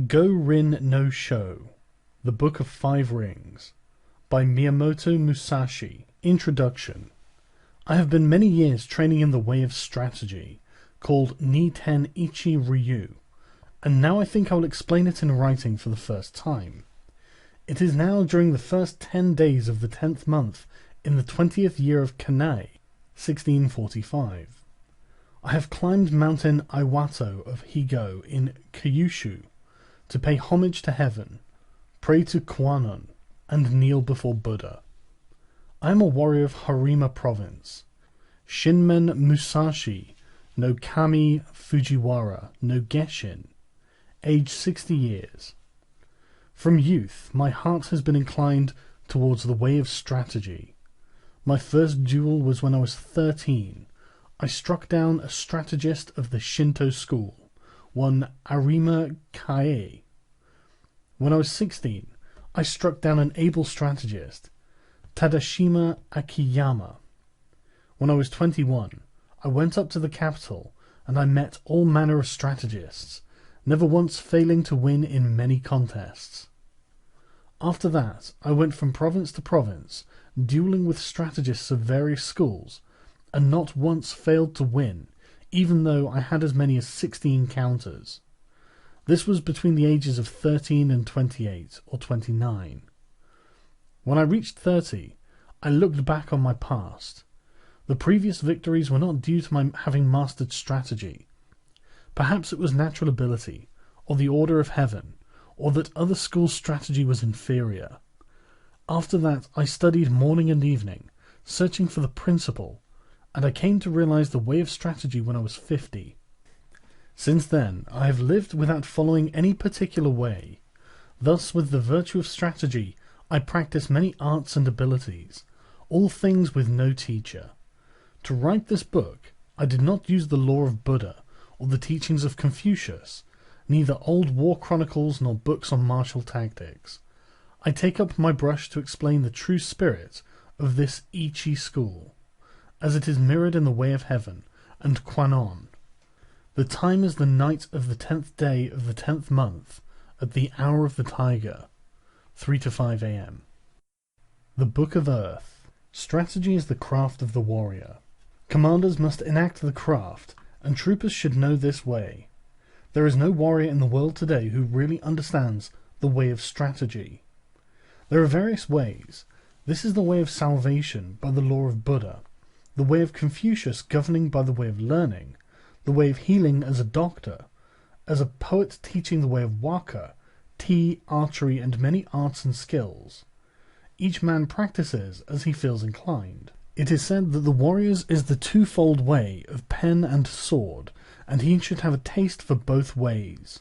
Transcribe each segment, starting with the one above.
Go-Rin no Sho, The Book of Five Rings, by Miyamoto Musashi. Introduction. I have been many years training in the way of strategy, called Ni-Ten Ichi Ryu, and now I think I will explain it in writing for the first time. It is now during the first 10 days of the 10th month in the 20th year of Kanai, 1645. I have climbed Mountain Iwato of Higo in Kyushu to pay homage to heaven, pray to Kwannon, and kneel before Buddha. I am a warrior of Harima Province, Shinmen Musashi no Kami Fujiwara no Geshin, age 60 years. From youth, my heart has been inclined towards the way of strategy. My first duel was when I was 13. I struck down a strategist of the Shinto school, one Arima Kae. When I was 16, I struck down an able strategist, Tadashima Akiyama. When I was 21, I went up to the capital and I met all manner of strategists, never once failing to win in many contests. After that, I went from province to province, dueling with strategists of various schools, and not once failed to win, even though I had as many as 16 counters. This was between the ages of 13 and 28 or 29. When I reached 30, I looked back on my past. The previous victories were not due to my having mastered strategy. Perhaps it was natural ability, or the order of heaven, or that other schools' strategy was inferior. After that, I studied morning and evening, searching for the principle, and I came to realize the way of strategy when I was 50. Since then, I have lived without following any particular way. Thus, with the virtue of strategy, I practice many arts and abilities, all things with no teacher. To write this book, I did not use the law of Buddha or the teachings of Confucius, neither old war chronicles nor books on martial tactics. I take up my brush to explain the true spirit of this Ichi school, as it is mirrored in the way of heaven and Kwannon. The time is the night of the 10th day of the 10th month, at the hour of the tiger, 3 to 5 a.m. The Book of Earth. Strategy is the craft of the warrior. Commanders must enact the craft, and troopers should know this way. There is no warrior in the world today who really understands the way of strategy. There are various ways. This is the way of salvation by the law of Buddha, the way of Confucius governing by the way of learning, the way of healing as a doctor, as a poet teaching the way of waka, tea, archery, and many arts and skills. Each man practices as he feels inclined. It is said that the warrior's is the twofold way of pen and sword, and he should have a taste for both ways.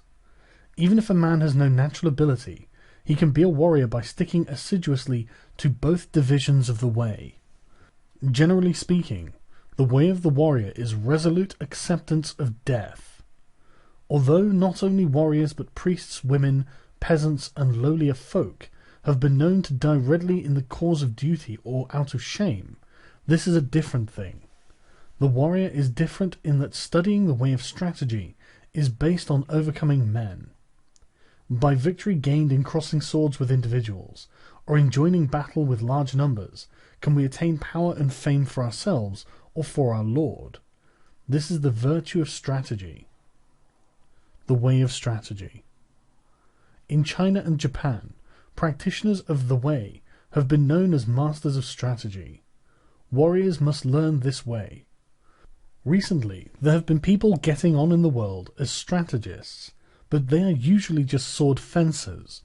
Even if a man has no natural ability, he can be a warrior by sticking assiduously to both divisions of the way. Generally speaking, the way of the warrior is resolute acceptance of death. Although not only warriors but priests, women, peasants, and lowlier folk have been known to die readily in the cause of duty or out of shame, this is a different thing. The warrior is different in that studying the way of strategy is based on overcoming men. By victory gained in crossing swords with individuals, or in joining battle with large numbers, can we attain power and fame for ourselves or for our Lord. This is the virtue of strategy. The way of strategy. In China and Japan, practitioners of the way have been known as masters of strategy. Warriors must learn this way. Recently, there have been people getting on in the world as strategists, but they are usually just sword fencers.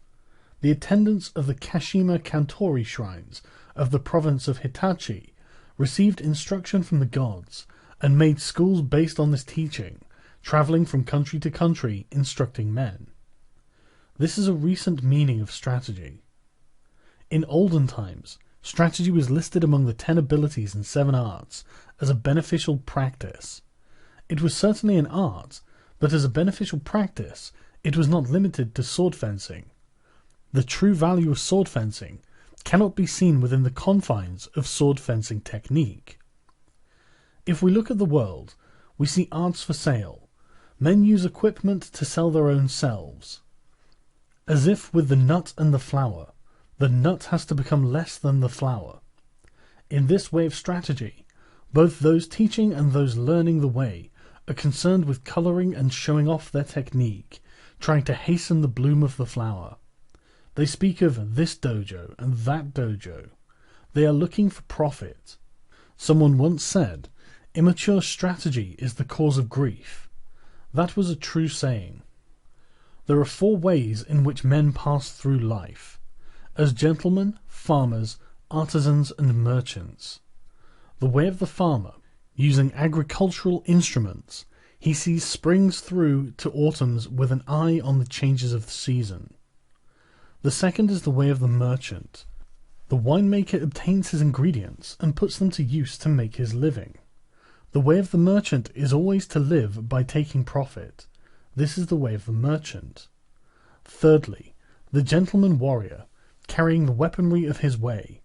The attendants of the Kashima Kantori shrines of the province of Hitachi received instruction from the gods and made schools based on this teaching, traveling from country to country instructing men. This is a recent meaning of strategy. In olden times, strategy was listed among the 10 abilities and 7 arts as a beneficial practice. It was certainly an art, but as a beneficial practice, it was not limited to sword fencing. The true value of sword fencing cannot be seen within the confines of sword fencing technique. If we look at the world, we see arts for sale. Men use equipment to sell their own selves. As if with the nut and the flower, the nut has to become less than the flower. In this way of strategy, both those teaching and those learning the way are concerned with colouring and showing off their technique, trying to hasten the bloom of the flower. They speak of this dojo and that dojo. They are looking for profit. Someone once said, "Immature strategy is the cause of grief." That was a true saying. There are 4 ways in which men pass through life: as gentlemen, farmers, artisans, and merchants. The way of the farmer, using agricultural instruments, he sees springs through to autumns with an eye on the changes of the season. The second is the way of the merchant. The winemaker obtains his ingredients and puts them to use to make his living. The way of the merchant is always to live by taking profit. This is the way of the merchant. Thirdly, the gentleman warrior, carrying the weaponry of his way.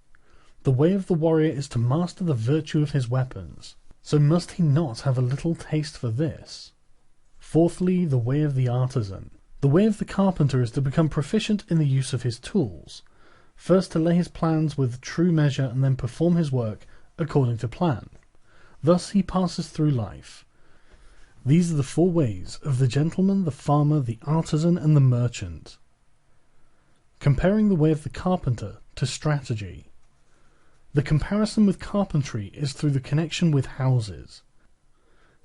The way of the warrior is to master the virtue of his weapons. So must he not have a little taste for this? Fourthly, the way of the artisan. The way of the carpenter is to become proficient in the use of his tools, first to lay his plans with true measure and then perform his work according to plan. Thus he passes through life. These are the 4 ways of the gentleman, the farmer, the artisan, and the merchant. Comparing the way of the carpenter to strategy. The comparison with carpentry is through the connection with houses.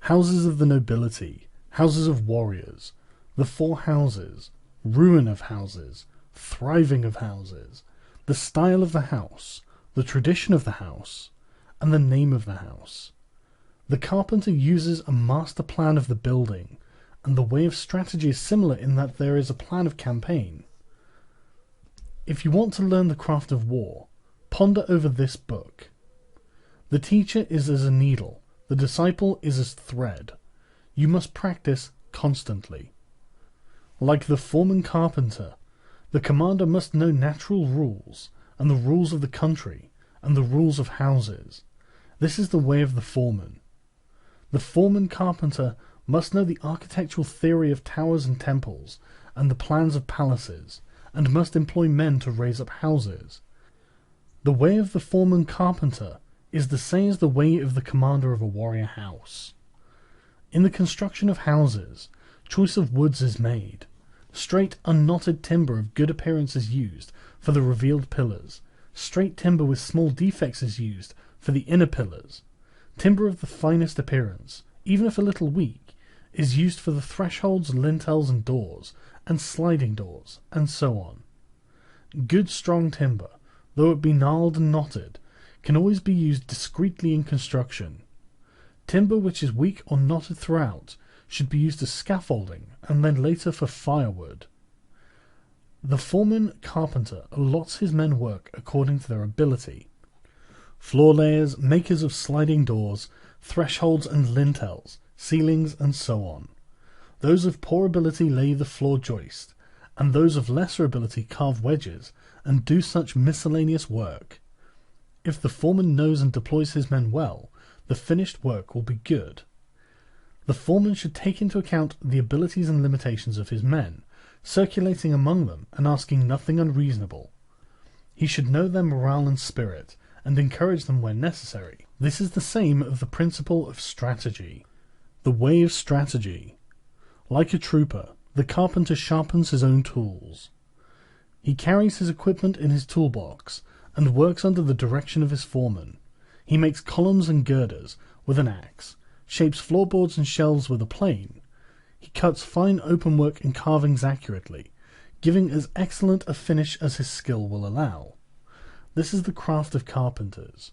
Houses of the nobility, houses of warriors, the 4 houses, ruin of houses, thriving of houses, the style of the house, the tradition of the house, and the name of the house. The carpenter uses a master plan of the building, and the way of strategy is similar in that there is a plan of campaign. If you want to learn the craft of war, ponder over this book. The teacher is as a needle, the disciple is as thread. You must practice constantly. Like the foreman carpenter, the commander must know natural rules, and the rules of the country, and the rules of houses. This is the way of the foreman. The foreman carpenter must know the architectural theory of towers and temples, and the plans of palaces, and must employ men to raise up houses. The way of the foreman carpenter is the same as the way of the commander of a warrior house. In the construction of houses, choice of woods is made. Straight, unknotted timber of good appearance is used for the revealed pillars. Straight timber with small defects is used for the inner pillars. Timber of the finest appearance, even if a little weak, is used for the thresholds, lintels, and doors, and sliding doors, and so on. Good strong timber, though it be gnarled and knotted, can always be used discreetly in construction. Timber which is weak or knotted throughout should be used as scaffolding, and then later for firewood. The foreman carpenter allots his men work according to their ability. Floor layers, makers of sliding doors, thresholds and lintels, ceilings, and so on. Those of poor ability lay the floor joist, and those of lesser ability carve wedges, and do such miscellaneous work. If the foreman knows and deploys his men well, the finished work will be good. The foreman should take into account the abilities and limitations of his men, circulating among them and asking nothing unreasonable. He should know their morale and spirit, and encourage them where necessary. This is the same of the principle of strategy. The way of strategy. Like a trooper, the carpenter sharpens his own tools. He carries his equipment in his toolbox, and works under the direction of his foreman. He makes columns and girders with an axe, shapes floorboards and shelves with a plane. He cuts fine openwork and carvings accurately, giving as excellent a finish as his skill will allow. This is the craft of carpenters.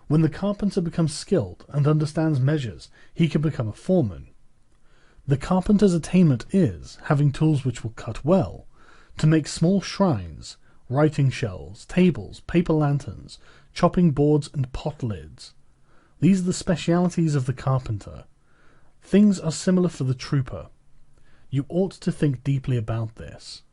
When the carpenter becomes skilled and understands measures, he can become a foreman. The carpenter's attainment is, having tools which will cut well, to make small shrines, writing shelves, tables, paper lanterns, chopping boards, and pot lids. These are the specialities of the carpenter. Things are similar for the trooper. You ought to think deeply about this.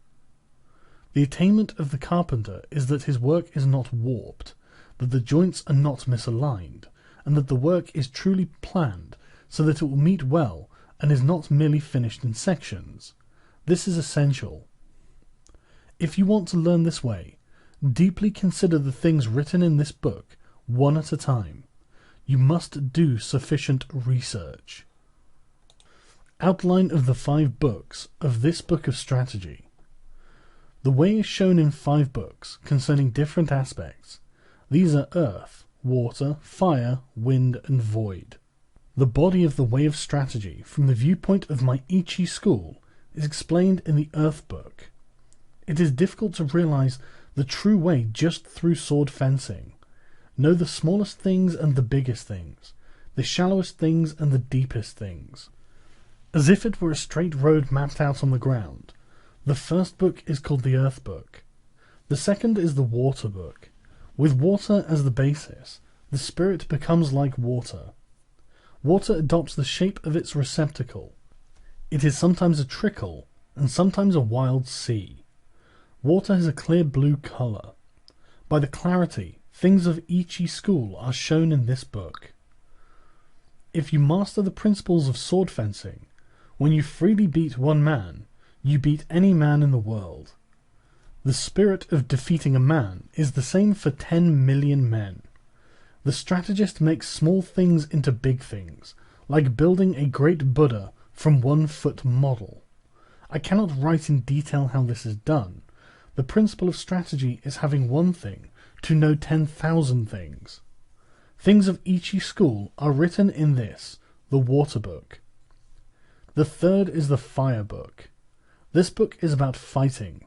The attainment of the carpenter is that his work is not warped, that the joints are not misaligned, and that the work is truly planned so that it will meet well and is not merely finished in sections. This is essential. If you want to learn this way, deeply consider the things written in this book one at a time. You must do sufficient research. Outline of the 5 books of this book of strategy. The way is shown in 5 books concerning different aspects. These are earth, water, fire, wind, and void. The body of the way of strategy from the viewpoint of my Ichi school is explained in the earth book. It is difficult to realize the true way just through sword fencing. Know the smallest things and the biggest things, the shallowest things and the deepest things. As if it were a straight road mapped out on the ground. The first book is called the Earth Book. The second is the Water Book. With water as the basis, the spirit becomes like water. Water adopts the shape of its receptacle. It is sometimes a trickle, and sometimes a wild sea. Water has a clear blue color. By the clarity, things of Ichi school are shown in this book. If you master the principles of sword fencing, when you freely beat one man, you beat any man in the world. The spirit of defeating a man is the same for 10 million men. The strategist makes small things into big things, like building a great Buddha from 1-foot model. I cannot write in detail how this is done. The principle of strategy is having one thing to know 10,000 things. Things of Ichi school are written in this, the Water Book. The third is the Fire Book. This book is about fighting.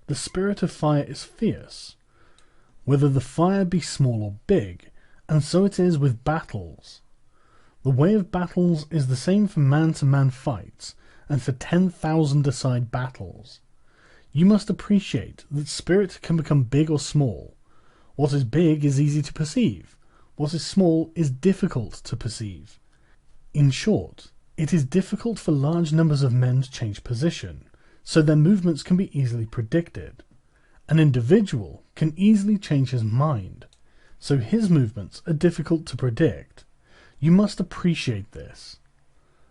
The spirit of fire is fierce, whether the fire be small or big, and so it is with battles. The way of battles is the same for man-to-man fights, and for 10,000-a-side battles. You must appreciate that spirit can become big or small. What is big is easy to perceive. What is small is difficult to perceive. In short, it is difficult for large numbers of men to change position, so their movements can be easily predicted. An individual can easily change his mind, so his movements are difficult to predict. You must appreciate this.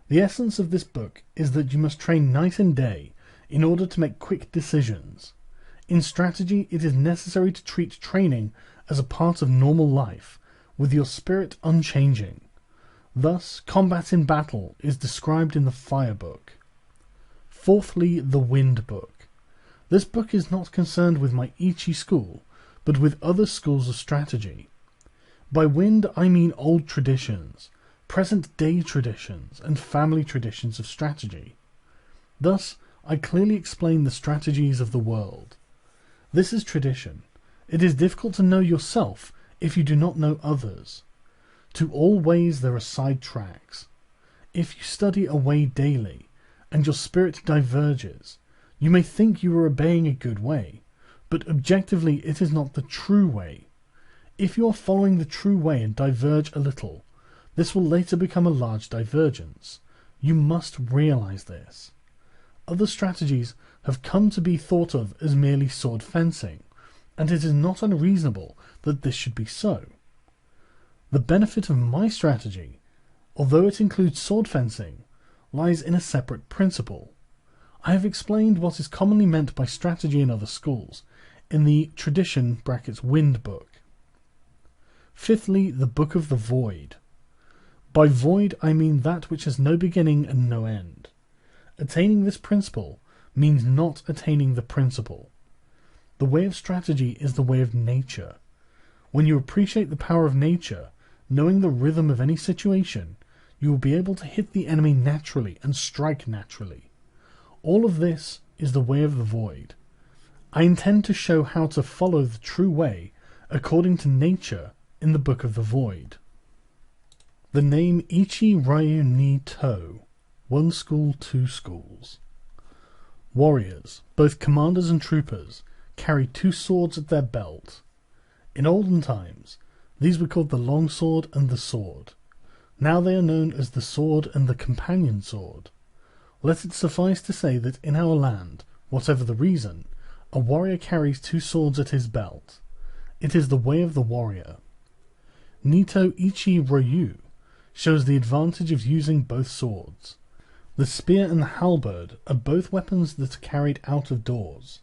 The essence of this book is that you must train night and day in order to make quick decisions. In strategy, it is necessary to treat training as a part of normal life, with your spirit unchanging. Thus, combat in battle is described in the Fire Book. Fourthly, the Wind Book. This book is not concerned with my Ichi school, but with other schools of strategy. By wind I mean old traditions, present-day traditions, and family traditions of strategy. Thus, I clearly explain the strategies of the world. This is tradition. It is difficult to know yourself if you do not know others. To all ways there are side tracks. If you study a way daily, and your spirit diverges, you may think you are obeying a good way, but objectively it is not the true way. If you are following the true way and diverge a little, this will later become a large divergence. You must realize this. Other strategies have come to be thought of as merely sword fencing, and it is not unreasonable that this should be so. The benefit of my strategy, although it includes sword fencing, lies in a separate principle. I have explained what is commonly meant by strategy in other schools, in the tradition (Wind Book). Fifthly, the Book of the Void. By void I mean that which has no beginning and no end. Attaining this principle means not attaining the principle. The way of strategy is the way of nature. When you appreciate the power of nature, knowing the rhythm of any situation, you will be able to hit the enemy naturally and strike naturally. All of this is the way of the void. I intend to show how to follow the true way according to nature in the Book of the Void. The name Ichi Ryu ni To, one school, two schools. Warriors, both commanders and troopers, carry 2 swords at their belt. In olden times, these were called the long sword and the sword. Now they are known as the sword and the companion sword. Let it suffice to say that in our land, whatever the reason, a warrior carries 2 swords at his belt. It is the way of the warrior. Nito Ichi Ryu shows the advantage of using both swords. The spear and the halberd are both weapons that are carried out of doors.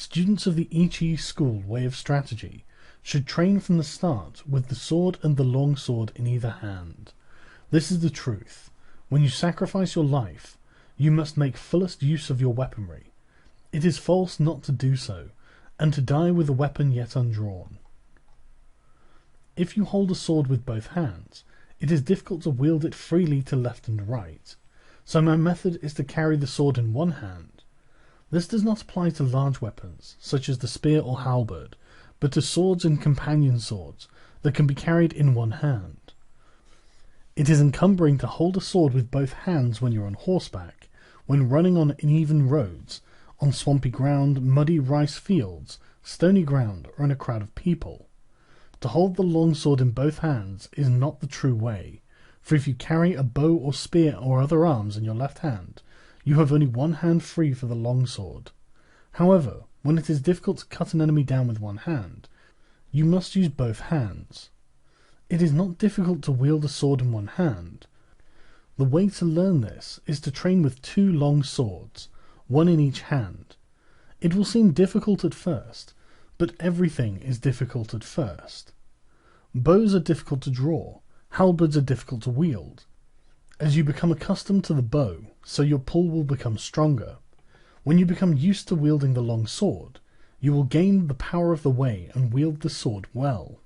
Students of the Ichi school way of strategy should train from the start with the sword and the long sword in either hand. This is the truth. When you sacrifice your life, you must make fullest use of your weaponry. It is false not to do so, and to die with a weapon yet undrawn. If you hold a sword with both hands, it is difficult to wield it freely to left and right, so my method is to carry the sword in one hand. This does not apply to large weapons, such as the spear or halberd, but to swords and companion swords that can be carried in one hand. It is encumbering to hold a sword with both hands when you're on horseback, when running on uneven roads, on swampy ground, muddy rice fields, stony ground, or in a crowd of people. To hold the long sword in both hands is not the true way, for if you carry a bow or spear or other arms in your left hand, you have only one hand free for the long sword. However, when it is difficult to cut an enemy down with one hand, you must use both hands. It is not difficult to wield a sword in one hand. The way to learn this is to train with 2 long swords, one in each hand. It will seem difficult at first, but everything is difficult at first. Bows are difficult to draw, halberds are difficult to wield. As you become accustomed to the bow, so your pull will become stronger. When you become used to wielding the long sword, you will gain the power of the way and wield the sword well.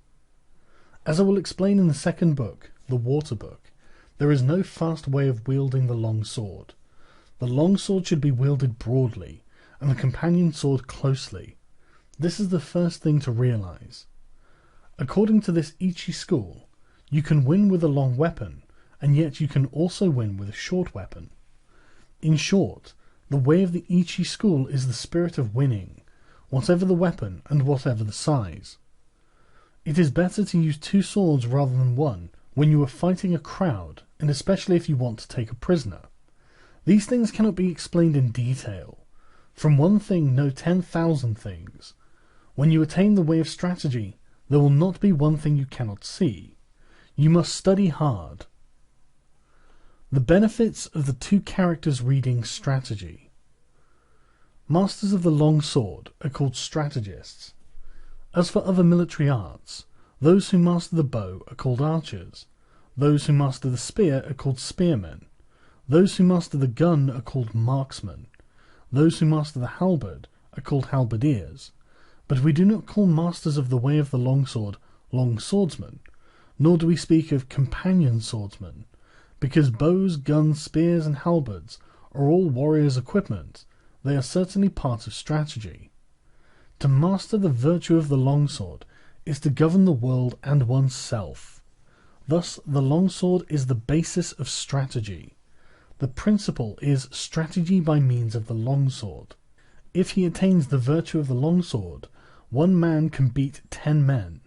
As I will explain in the second book, the Water Book, there is no fast way of wielding the long sword. The long sword should be wielded broadly, and the companion sword closely. This is the first thing to realize. According to this Ichi school, you can win with a long weapon, and yet you can also win with a short weapon. In short, the way of the Ichi school is the spirit of winning, whatever the weapon and whatever the size. It is better to use 2 swords rather than one when you are fighting a crowd, and especially if you want to take a prisoner. These things cannot be explained in detail. From one thing know 10,000 things. When you attain the way of strategy, there will not be one thing you cannot see. You must study hard. The benefits of the 2 characters reading strategy. Masters of the long sword are called strategists. As for other military arts, those who master the bow are called archers. Those who master the spear are called spearmen. Those who master the gun are called marksmen. Those who master the halberd are called halberdiers. But we do not call masters of the way of the long sword long swordsmen, nor do we speak of companion swordsmen, because bows, guns, spears, and halberds are all warriors' equipment. They are certainly part of strategy. To master the virtue of the longsword is to govern the world and oneself. Thus, the longsword is the basis of strategy. The principle is strategy by means of the longsword. If he attains the virtue of the longsword, one man can beat 10 men.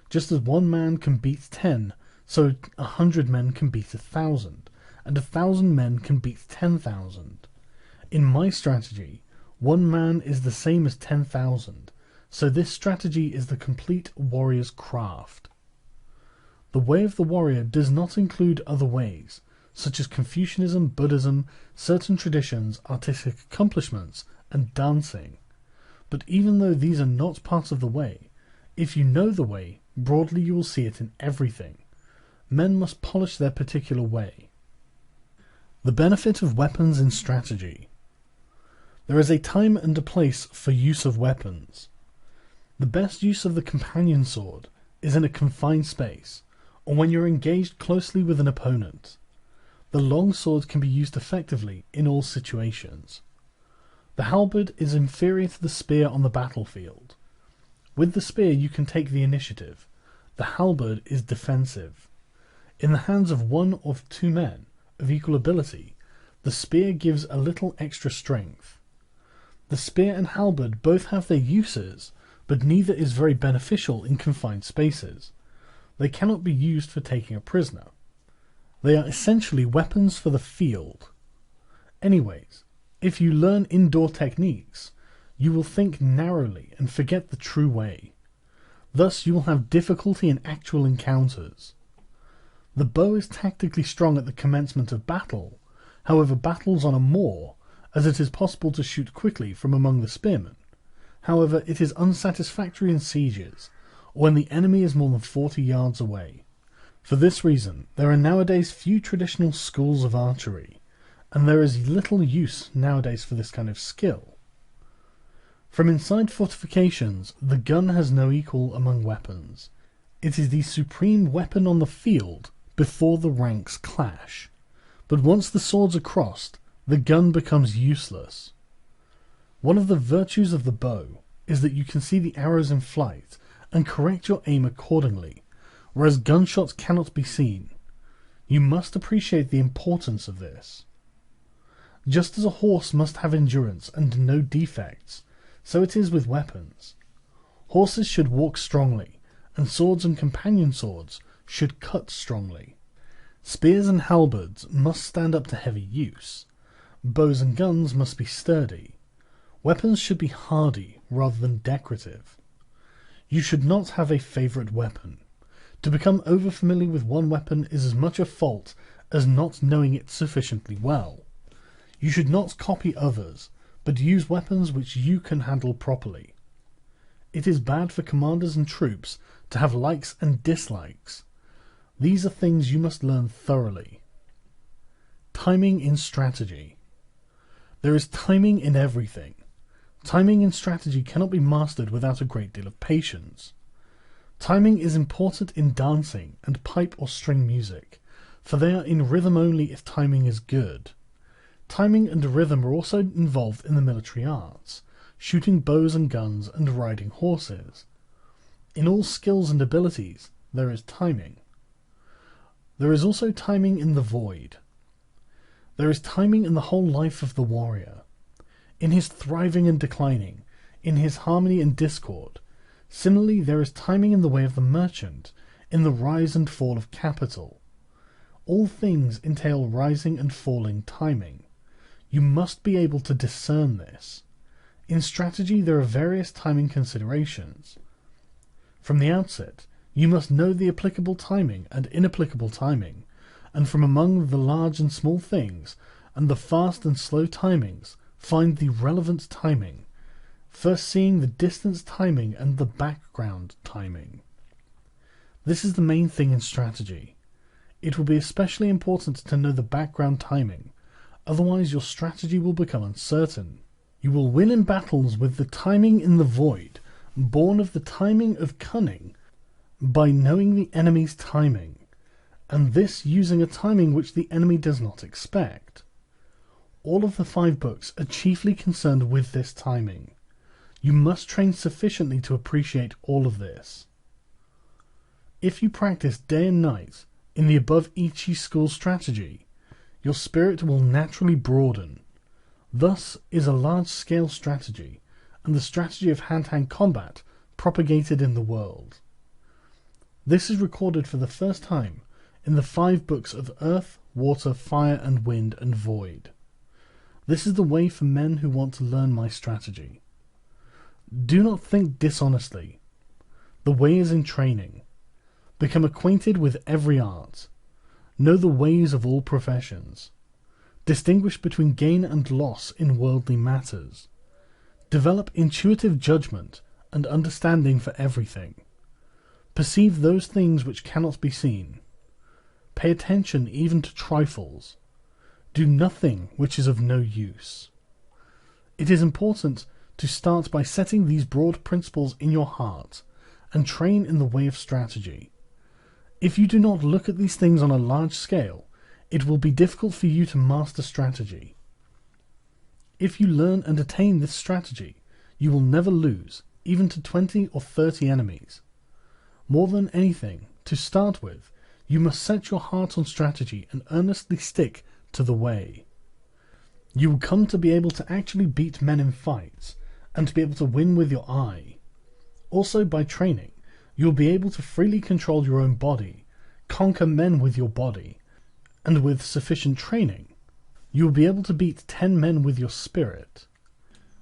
Just as one man can beat 10, so 100 men can beat 1,000, and 1,000 men can beat 10,000. In my strategy, one man is the same as 10,000, so this strategy is the complete warrior's craft. The way of the warrior does not include other ways, such as Confucianism, Buddhism, certain traditions, artistic accomplishments, and dancing. But even though these are not part of the way, if you know the way, broadly you will see it in everything. Men must polish their particular way. The benefit of weapons in strategy. There is a time and a place for use of weapons. The best use of the companion sword is in a confined space, or when you're engaged closely with an opponent. The long sword can be used effectively in all situations. The halberd is inferior to the spear on the battlefield. With the spear you can take the initiative. The halberd is defensive. In the hands of 1 or 2 men of equal ability, the spear gives a little extra strength. The spear and halberd both have their uses, but neither is very beneficial in confined spaces. They cannot be used for taking a prisoner. They are essentially weapons for the field. Anyways, if you learn indoor techniques, you will think narrowly and forget the true way. Thus you will have difficulty in actual encounters. The bow is tactically strong at the commencement of battle. However, battles on a moor, as it is possible to shoot quickly from among the spearmen. However, it is unsatisfactory in sieges, or when the enemy is more than 40 yards away. For this reason, there are nowadays few traditional schools of archery, and there is little use nowadays for this kind of skill. From inside fortifications, the gun has no equal among weapons. It is the supreme weapon on the field before the ranks clash. But once the swords are crossed, the gun becomes useless. One of the virtues of the bow is that you can see the arrows in flight and correct your aim accordingly, whereas gunshots cannot be seen. You must appreciate the importance of this. Just as a horse must have endurance and no defects, so it is with weapons. Horses should walk strongly, and swords and companion swords should cut strongly. Spears and halberds must stand up to heavy use. Bows and guns must be sturdy. Weapons should be hardy rather than decorative. You should not have a favourite weapon. To become overfamiliar with one weapon is as much a fault as not knowing it sufficiently well. You should not copy others, but use weapons which you can handle properly. It is bad for commanders and troops to have likes and dislikes. These are things you must learn thoroughly. Timing in strategy. There is timing in everything. Timing in strategy cannot be mastered without a great deal of patience. Timing is important in dancing and pipe or string music, for they are in rhythm only if timing is good. Timing and rhythm are also involved in the military arts, shooting bows and guns and riding horses. In all skills and abilities, there is timing. There is also timing in the void. There is timing in the whole life of the warrior, in his thriving and declining, in his harmony and discord. Similarly, there is timing in the way of the merchant, in the rise and fall of capital. All things entail rising and falling timing. You must be able to discern this. In strategy, there are various timing considerations. From the outset, you must know the applicable timing and inapplicable timing, and from among the large and small things, and the fast and slow timings, find the relevant timing, first seeing the distance timing and the background timing. This is the main thing in strategy. It will be especially important to know the background timing, otherwise your strategy will become uncertain. You will win in battles with the timing in the void, born of the timing of cunning, by knowing the enemy's timing, and this using a timing which the enemy does not expect. All of the 5 books are chiefly concerned with this timing. You must train sufficiently to appreciate all of this. If you practice day and night in the above Ichi school strategy, your spirit will naturally broaden. Thus is a large-scale strategy, and the strategy of hand-to-hand combat propagated in the world. This is recorded for the first time in the 5 books of Earth, Water, Fire and Wind and Void. This is the way for men who want to learn my strategy. Do not think dishonestly. The way is in training. Become acquainted with every art. Know the ways of all professions. Distinguish between gain and loss in worldly matters. Develop intuitive judgment and understanding for everything. Perceive those things which cannot be seen. Pay attention even to trifles. Do nothing which is of no use. It is important to start by setting these broad principles in your heart and train in the way of strategy. If you do not look at these things on a large scale, it will be difficult for you to master strategy. If you learn and attain this strategy, you will never lose, even to 20 or 30 enemies. More than anything, to start with, you must set your heart on strategy and earnestly stick to the way. You will come to be able to actually beat men in fights, and to be able to win with your eye. Also, by training, you will be able to freely control your own body, conquer men with your body, and with sufficient training, you will be able to beat 10 men with your spirit.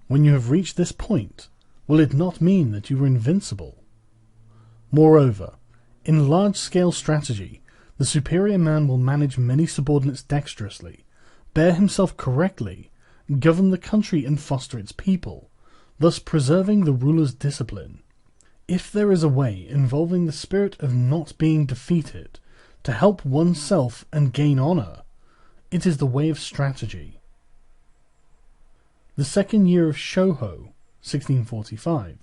When you have reached this point, will it not mean that you are invincible? Moreover, in large-scale strategy, the superior man will manage many subordinates dexterously, bear himself correctly, govern the country and foster its people, thus preserving the ruler's discipline. If there is a way involving the spirit of not being defeated to help oneself and gain honor, it is the way of strategy. The second year of Shoho, 1645.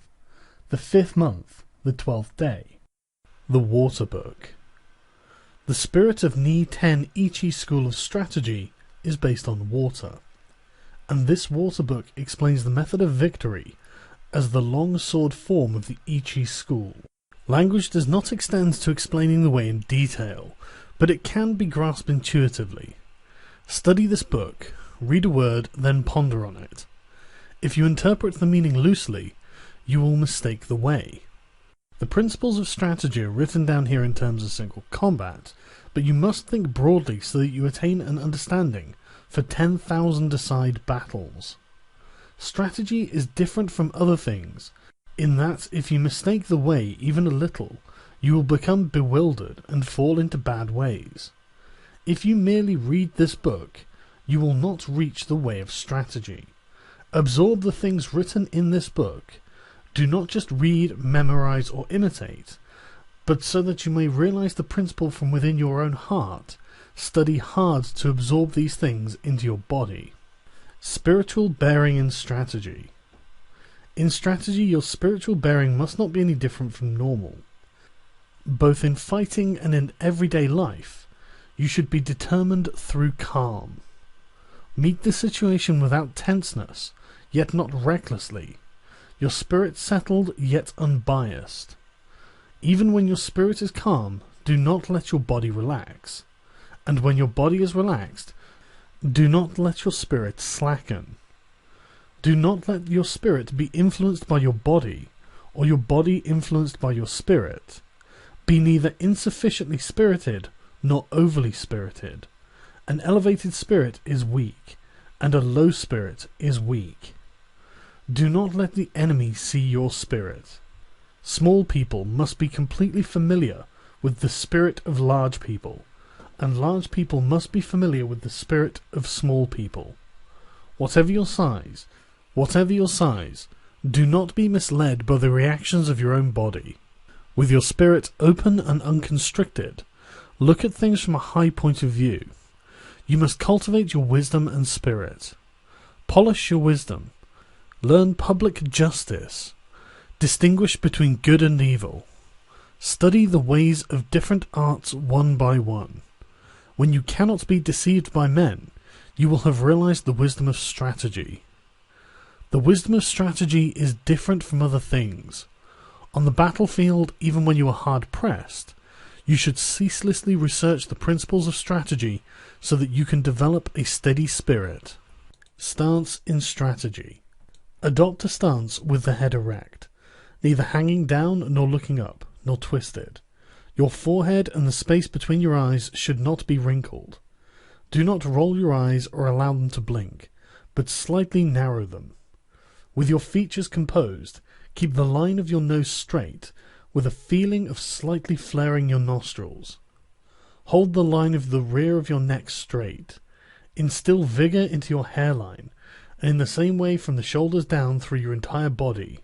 The 5th month, the 12th day. The Water Book. The spirit of Ni-Ten Ichi school of strategy is based on water, and this water book explains the method of victory as the long sword form of the Ichi school. Language does not extend to explaining the way in detail, but it can be grasped intuitively. Study this book, read a word, then ponder on it. If you interpret the meaning loosely, you will mistake the way. The principles of strategy are written down here in terms of single combat, but you must think broadly so that you attain an understanding for 10,000-a-side battles. Strategy is different from other things, in that if you mistake the way even a little, you will become bewildered and fall into bad ways. If you merely read this book, you will not reach the way of strategy. Absorb the things written in this book. Do not just read, memorize, or imitate, but so that you may realize the principle from within your own heart, study hard to absorb these things into your body. Spiritual bearing in strategy. In strategy, your spiritual bearing must not be any different from normal. Both in fighting and in everyday life, you should be determined through calm. Meet the situation without tenseness, yet not recklessly. Your spirit settled, yet unbiased. Even when your spirit is calm, do not let your body relax. And when your body is relaxed, do not let your spirit slacken. Do not let your spirit be influenced by your body, or your body influenced by your spirit. Be neither insufficiently spirited, nor overly spirited. An elevated spirit is weak, and a low spirit is weak. Do not let the enemy see your spirit. Small people must be completely familiar with the spirit of large people, and large people must be familiar with the spirit of small people. Whatever your size, do not be misled by the reactions of your own body. With your spirit open and unconstricted, look at things from a high point of view. You must cultivate your wisdom and spirit. Polish your wisdom. Learn public justice. Distinguish between good and evil. Study the ways of different arts one by one. When you cannot be deceived by men, you will have realized the wisdom of strategy. The wisdom of strategy is different from other things. On the battlefield, even when you are hard-pressed, you should ceaselessly research the principles of strategy so that you can develop a steady spirit. Stance in strategy. Adopt a stance with the head erect, neither hanging down nor looking up, nor twisted. Your forehead and the space between your eyes should not be wrinkled. Do not roll your eyes or allow them to blink, but slightly narrow them. With your features composed, keep the line of your nose straight, with a feeling of slightly flaring your nostrils. Hold the line of the rear of your neck straight. Instill vigor into your hairline, and in the same way from the shoulders down through your entire body.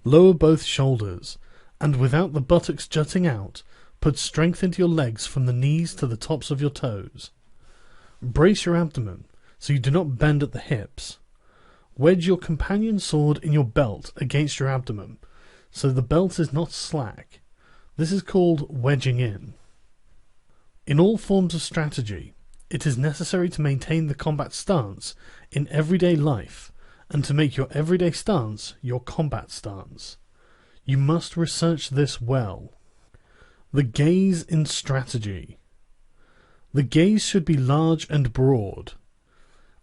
Lower both shoulders, and without the buttocks jutting out, put strength into your legs from the knees to the tops of your toes. Brace your abdomen, so you do not bend at the hips. Wedge your companion sword in your belt against your abdomen, so the belt is not slack. This is called wedging in. In all forms of strategy, it is necessary to maintain the combat stance in everyday life, and to make your everyday stance your combat stance. You must research this well. The gaze in strategy. The gaze should be large and broad.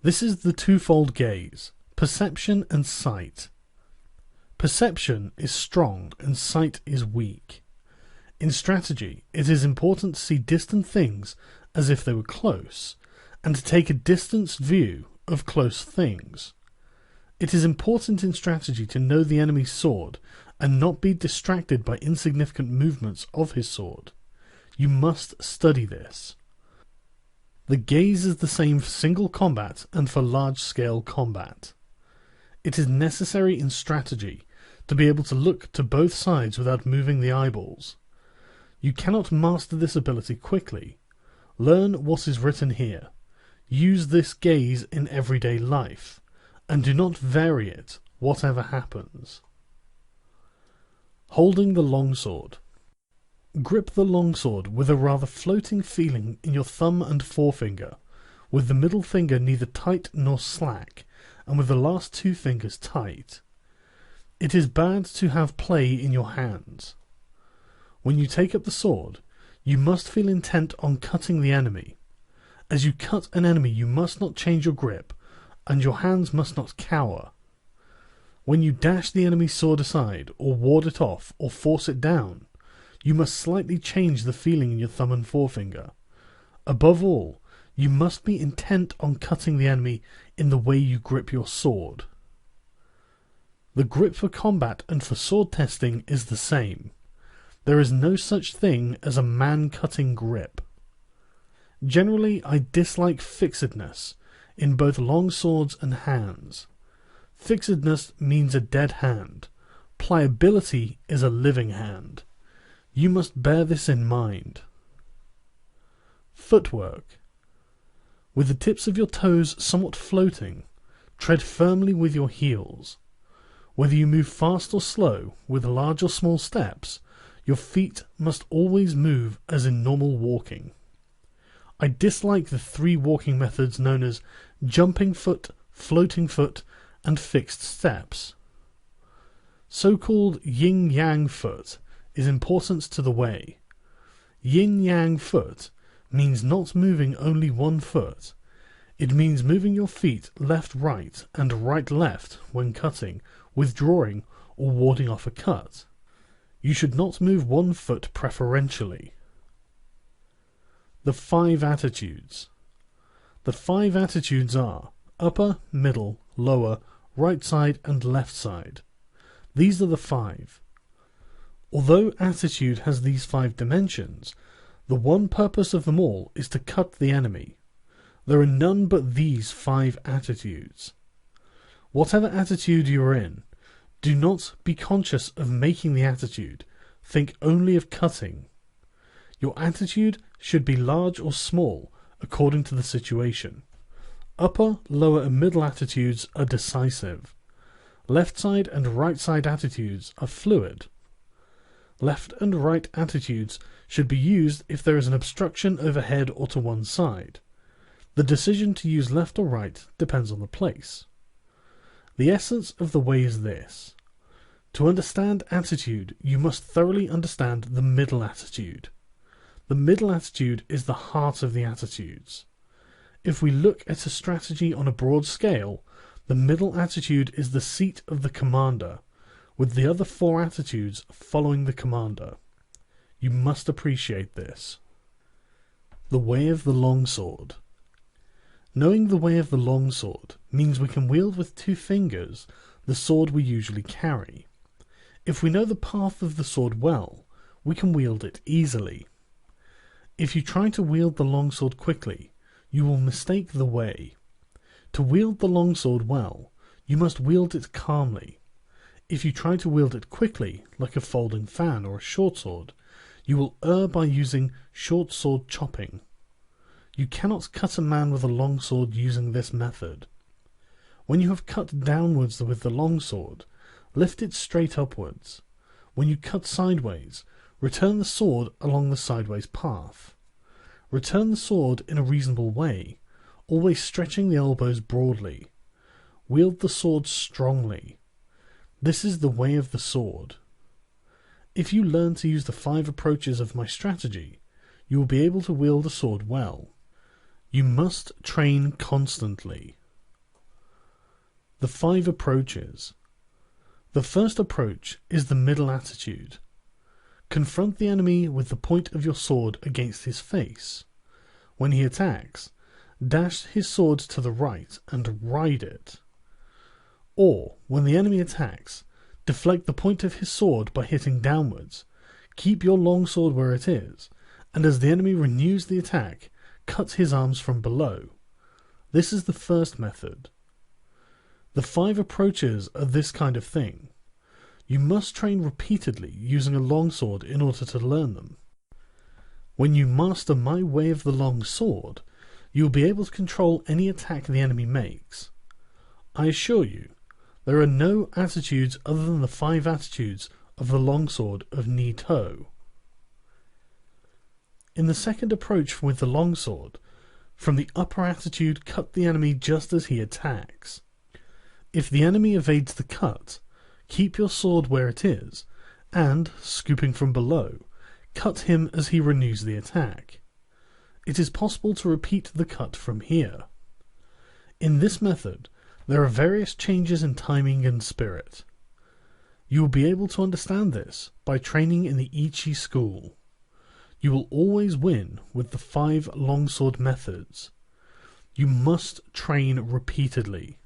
This is the twofold gaze, perception and sight. Perception is strong and sight is weak. In strategy, it is important to see distant things as if they were close, and to take a distanced view of close things. It is important in strategy to know the enemy's sword, and not be distracted by insignificant movements of his sword. You must study this. The gaze is the same for single combat and for large-scale combat. It is necessary in strategy to be able to look to both sides without moving the eyeballs. You cannot master this ability quickly. Learn what is written here. Use this gaze in everyday life, and do not vary it, whatever happens. Holding the longsword. Grip the longsword with a rather floating feeling in your thumb and forefinger, with the middle finger neither tight nor slack, and with the last two fingers tight. It is bad to have play in your hands. When you take up the sword, you must feel intent on cutting the enemy. As you cut an enemy, you must not change your grip, and your hands must not cower. When you dash the enemy's sword aside, or ward it off, or force it down, you must slightly change the feeling in your thumb and forefinger. Above all, you must be intent on cutting the enemy in the way you grip your sword. The grip for combat and for sword testing is the same. There is no such thing as a man-cutting grip. Generally, I dislike fixedness in both long swords and hands. Fixedness means a dead hand. Pliability is a living hand. You must bear this in mind. Footwork. With the tips of your toes somewhat floating, tread firmly with your heels. Whether you move fast or slow, with large or small steps, your feet must always move as in normal walking. I dislike the three walking methods known as jumping foot, floating foot, and fixed steps. So-called yin-yang foot is important to the way. Yin-yang foot means not moving only one foot. It means moving your feet left-right and right-left when cutting, withdrawing, or warding off a cut. You should not move one foot preferentially. The 5 attitudes. The 5 attitudes are upper, middle, lower, right side, and left side. These are the 5. Although attitude has these 5 dimensions, the one purpose of them all is to cut the enemy. There are none but these 5 attitudes. Whatever attitude you are in, do not be conscious of making the attitude. Think only of cutting. Your attitude should be large or small, according to the situation. Upper, lower, and middle attitudes are decisive. Left side and right side attitudes are fluid. Left and right attitudes should be used if there is an obstruction overhead or to one side. The decision to use left or right depends on the place. The essence of the way is this. To understand attitude, you must thoroughly understand the middle attitude. The middle attitude is the heart of the attitudes. If we look at a strategy on a broad scale, the middle attitude is the seat of the commander, with the other 4 attitudes following the commander. You must appreciate this. The way of the longsword. Knowing the way of the longsword means we can wield with 2 fingers the sword we usually carry. If we know the path of the sword well, we can wield it easily. If you try to wield the longsword quickly, you will mistake the way. To wield the longsword well, you must wield it calmly. If you try to wield it quickly, like a folding fan or a short sword, you will err by using short sword chopping. You cannot cut a man with a longsword using this method. When you have cut downwards with the longsword, lift it straight upwards. When you cut sideways, return the sword along the sideways path. Return the sword in a reasonable way, always stretching the elbows broadly. Wield the sword strongly. This is the way of the sword. If you learn to use the 5 approaches of my strategy, you will be able to wield a sword well. You must train constantly. The 5 approaches. The first approach is the middle attitude. Confront the enemy with the point of your sword against his face. When he attacks, dash his sword to the right and ride it. Or, when the enemy attacks, deflect the point of his sword by hitting downwards. Keep your long sword where it is, and as the enemy renews the attack, cut his arms from below. This is the first method. The 5 approaches are this kind of thing. You must train repeatedly using a longsword in order to learn them. When you master my way of the long sword, you will be able to control any attack the enemy makes. I assure you, there are no attitudes other than the 5 attitudes of the longsword of Ni-To. In the second approach with the longsword, from the upper attitude, cut the enemy just as he attacks. If the enemy evades the cut, keep your sword where it is, and, scooping from below, cut him as he renews the attack. It is possible to repeat the cut from here. In this method, there are various changes in timing and spirit. You will be able to understand this by training in the Ichi school. You will always win with the 5 longsword methods. You must train repeatedly.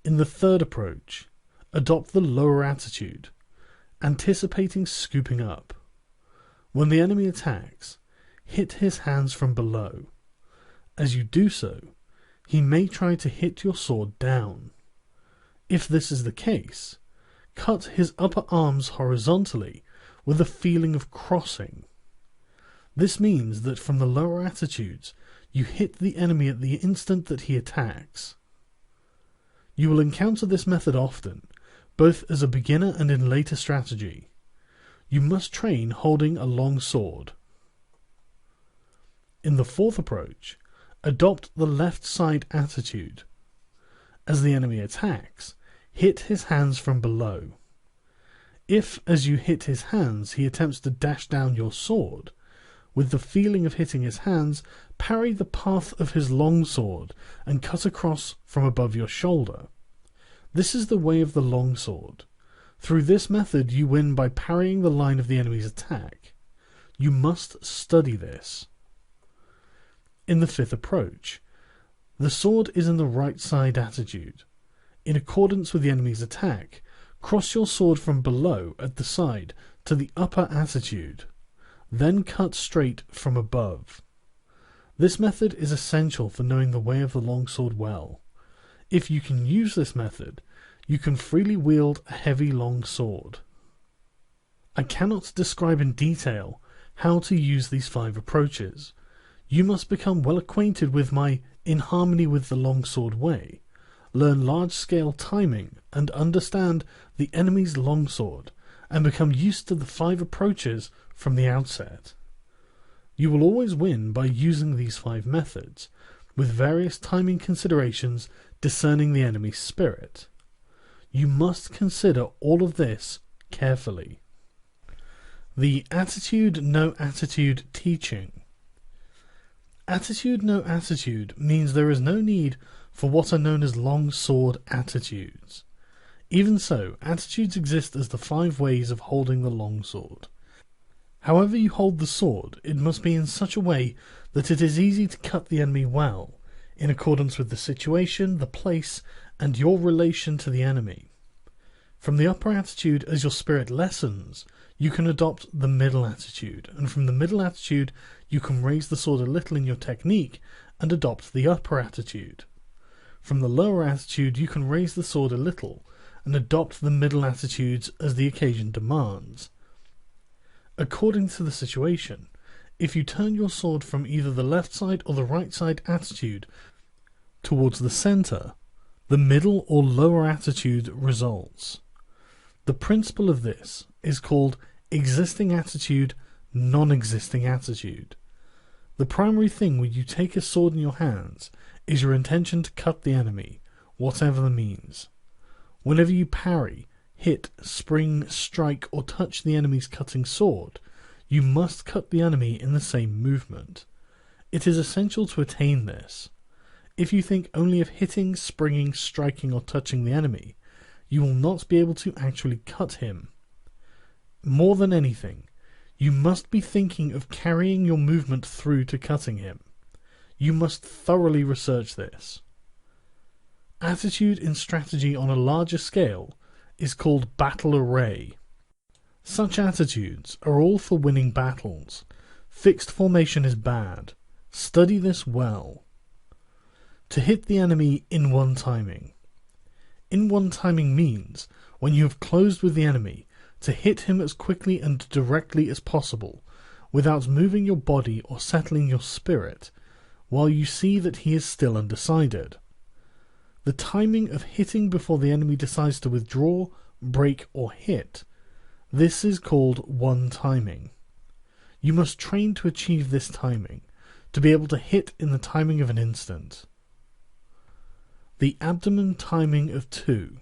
In the third approach, adopt the lower attitude, anticipating scooping up. When the enemy attacks, hit his hands from below. As you do so, he may try to hit your sword down. If this is the case, cut his upper arms horizontally with a feeling of crossing. This means that from the lower attitudes, you hit the enemy at the instant that he attacks. You will encounter this method often, both as a beginner and in later strategy. You must train holding a long sword. In the fourth approach, adopt the left side attitude. As the enemy attacks, hit his hands from below. If, as you hit his hands, he attempts to dash down your sword, with the feeling of hitting his hands, parry the path of his long sword and cut across from above your shoulder. This is the way of the long sword. Through this method you win by parrying the line of the enemy's attack. You must study this. In the fifth approach, the sword is in the right side attitude. In accordance with the enemy's attack, cross your sword from below at the side to the upper attitude, then cut straight from above. This method is essential for knowing the way of the longsword well. If you can use this method, you can freely wield a heavy long sword. I cannot describe in detail how to use these 5 approaches. You must become well acquainted with my In Harmony with the Longsword way, learn large-scale timing and understand the enemy's longsword, and become used to the 5 approaches from the outset. You will always win by using these 5 methods, with various timing considerations discerning the enemy's spirit. You must consider all of this carefully. The attitude, no attitude teaching. Attitude, no attitude means there is no need for what are known as long sword attitudes. Even so, attitudes exist as the 5 ways of holding the long sword. However you hold the sword, it must be in such a way that it is easy to cut the enemy well, in accordance with the situation, the place, and your relation to the enemy. From the upper attitude, as your spirit lessens, you can adopt the middle attitude, and from the middle attitude you can raise the sword a little in your technique and adopt the upper attitude. From the lower attitude you can raise the sword a little and adopt the middle attitudes as the occasion demands. According to the situation, if you turn your sword from either the left side or the right side attitude towards the center, the middle or lower attitude results. The principle of this is called existing attitude, non-existing attitude. The primary thing when you take a sword in your hands is your intention to cut the enemy, whatever the means. Whenever you parry, hit, spring, strike, or touch the enemy's cutting sword, you must cut the enemy in the same movement. It is essential to attain this. If you think only of hitting, springing, striking, or touching the enemy, you will not be able to actually cut him. More than anything, you must be thinking of carrying your movement through to cutting him. You must thoroughly research this. Attitude in strategy on a larger scale is called battle array. Such attitudes are all for winning battles. Fixed formation is bad. Study this well. To hit the enemy in one timing. In one timing means, when you have closed with the enemy, to hit him as quickly and directly as possible, without moving your body or settling your spirit, while you see that he is still undecided. The timing of hitting before the enemy decides to withdraw, break, or hit. This is called one timing. You must train to achieve this timing, to be able to hit in the timing of an instant. The abdomen timing of 2.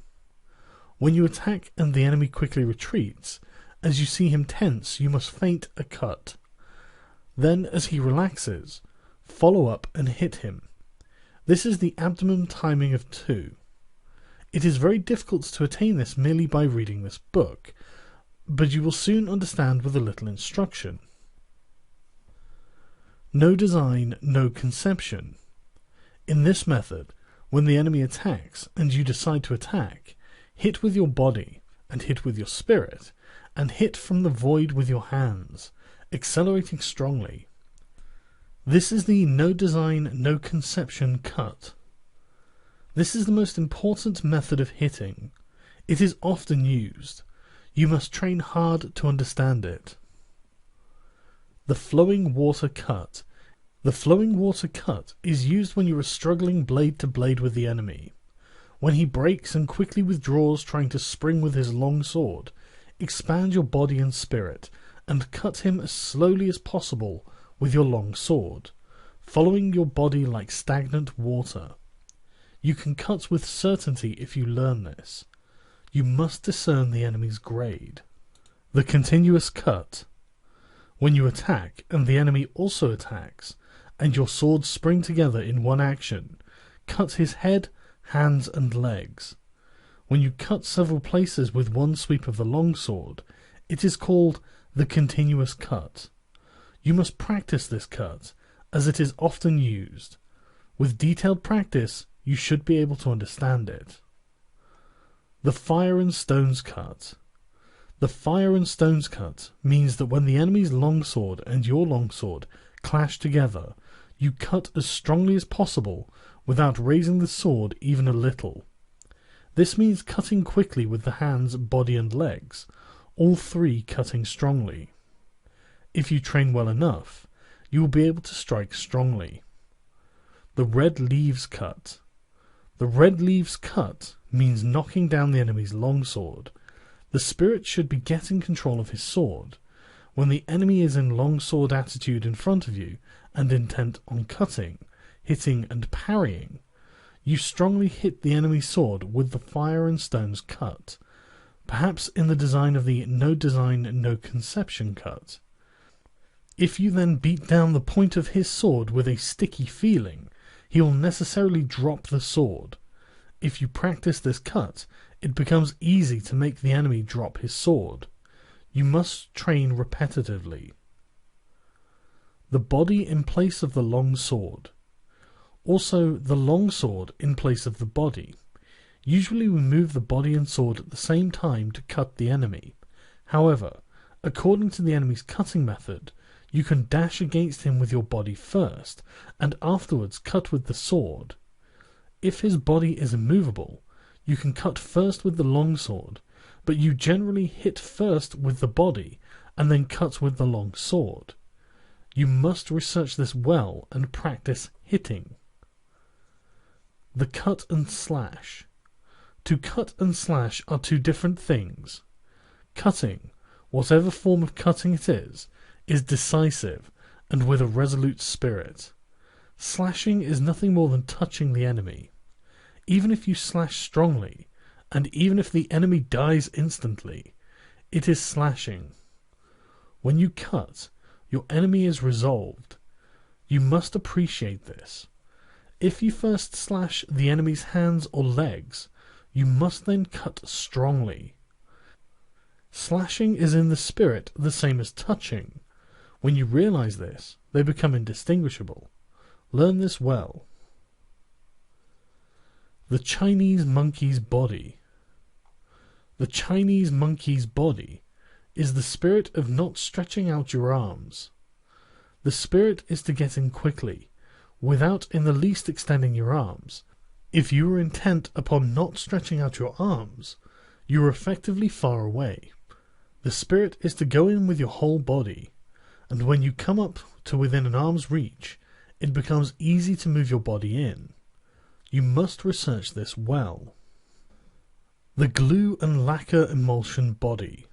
When you attack and the enemy quickly retreats, as you see him tense, you must feint a cut. Then, as he relaxes, follow up and hit him. This is the abdomen timing of 2. It is very difficult to attain this merely by reading this book, but you will soon understand with a little instruction. No design, no conception. In this method, when the enemy attacks and you decide to attack, hit with your body and hit with your spirit, and hit from the void with your hands, accelerating strongly. This is the no design, no conception cut. This is the most important method of hitting. It is often used. You must train hard to understand it. The flowing water cut. The flowing water cut is used when you are struggling blade to blade with the enemy. When he breaks and quickly withdraws trying to spring with his long sword, expand your body and spirit, and cut him as slowly as possible with your long sword, following your body like stagnant water. You can cut with certainty if you learn this. You must discern the enemy's grade. The continuous cut. When you attack and the enemy also attacks, and your swords spring together in one action, cut his head, hands, and legs. When you cut several places with one sweep of the long sword, it is called the continuous cut. You must practice this cut, as it is often used. With detailed practice, you should be able to understand it. The fire and stones cut. The fire and stones cut means that when the enemy's longsword and your longsword clash together, you cut as strongly as possible without raising the sword even a little. This means cutting quickly with the hands, body, and legs, all three cutting strongly. If you train well enough, you will be able to strike strongly. The red leaves cut. The red leaves cut means knocking down the enemy's longsword. The spirit should be getting control of his sword. When the enemy is in longsword attitude in front of you and intent on cutting, hitting, and parrying, you strongly hit the enemy's sword with the fire and stones cut, perhaps in the design of the no design, no conception cut. If you then beat down the point of his sword with a sticky feeling, he will necessarily drop the sword. If you practice this cut, it becomes easy to make the enemy drop his sword. You must train repetitively. The body in place of the long sword. Also, the long sword in place of the body. Usually we move the body and sword at the same time to cut the enemy. However, according to the enemy's cutting method, you can dash against him with your body first, and afterwards cut with the sword. If his body is immovable, you can cut first with the long sword, but you generally hit first with the body, and then cut with the long sword. You must research this well and practice hitting. The cut and slash. To cut and slash are two different things. Cutting, whatever form of cutting it is decisive and with a resolute spirit. Slashing is nothing more than touching the enemy. Even if you slash strongly, and even if the enemy dies instantly, it is slashing. When you cut, your enemy is resolved. You must appreciate this. If you first slash the enemy's hands or legs, you must then cut strongly. Slashing is in the spirit the same as touching. When you realize this, they become indistinguishable. Learn this well. The Chinese monkey's body. The Chinese monkey's body is the spirit of not stretching out your arms. The spirit is to get in quickly, without in the least extending your arms. If you are intent upon not stretching out your arms, you are effectively far away. The spirit is to go in with your whole body, and when you come up to within an arm's reach, it becomes easy to move your body in. You must research this well. The glue and lacquer emulsion body.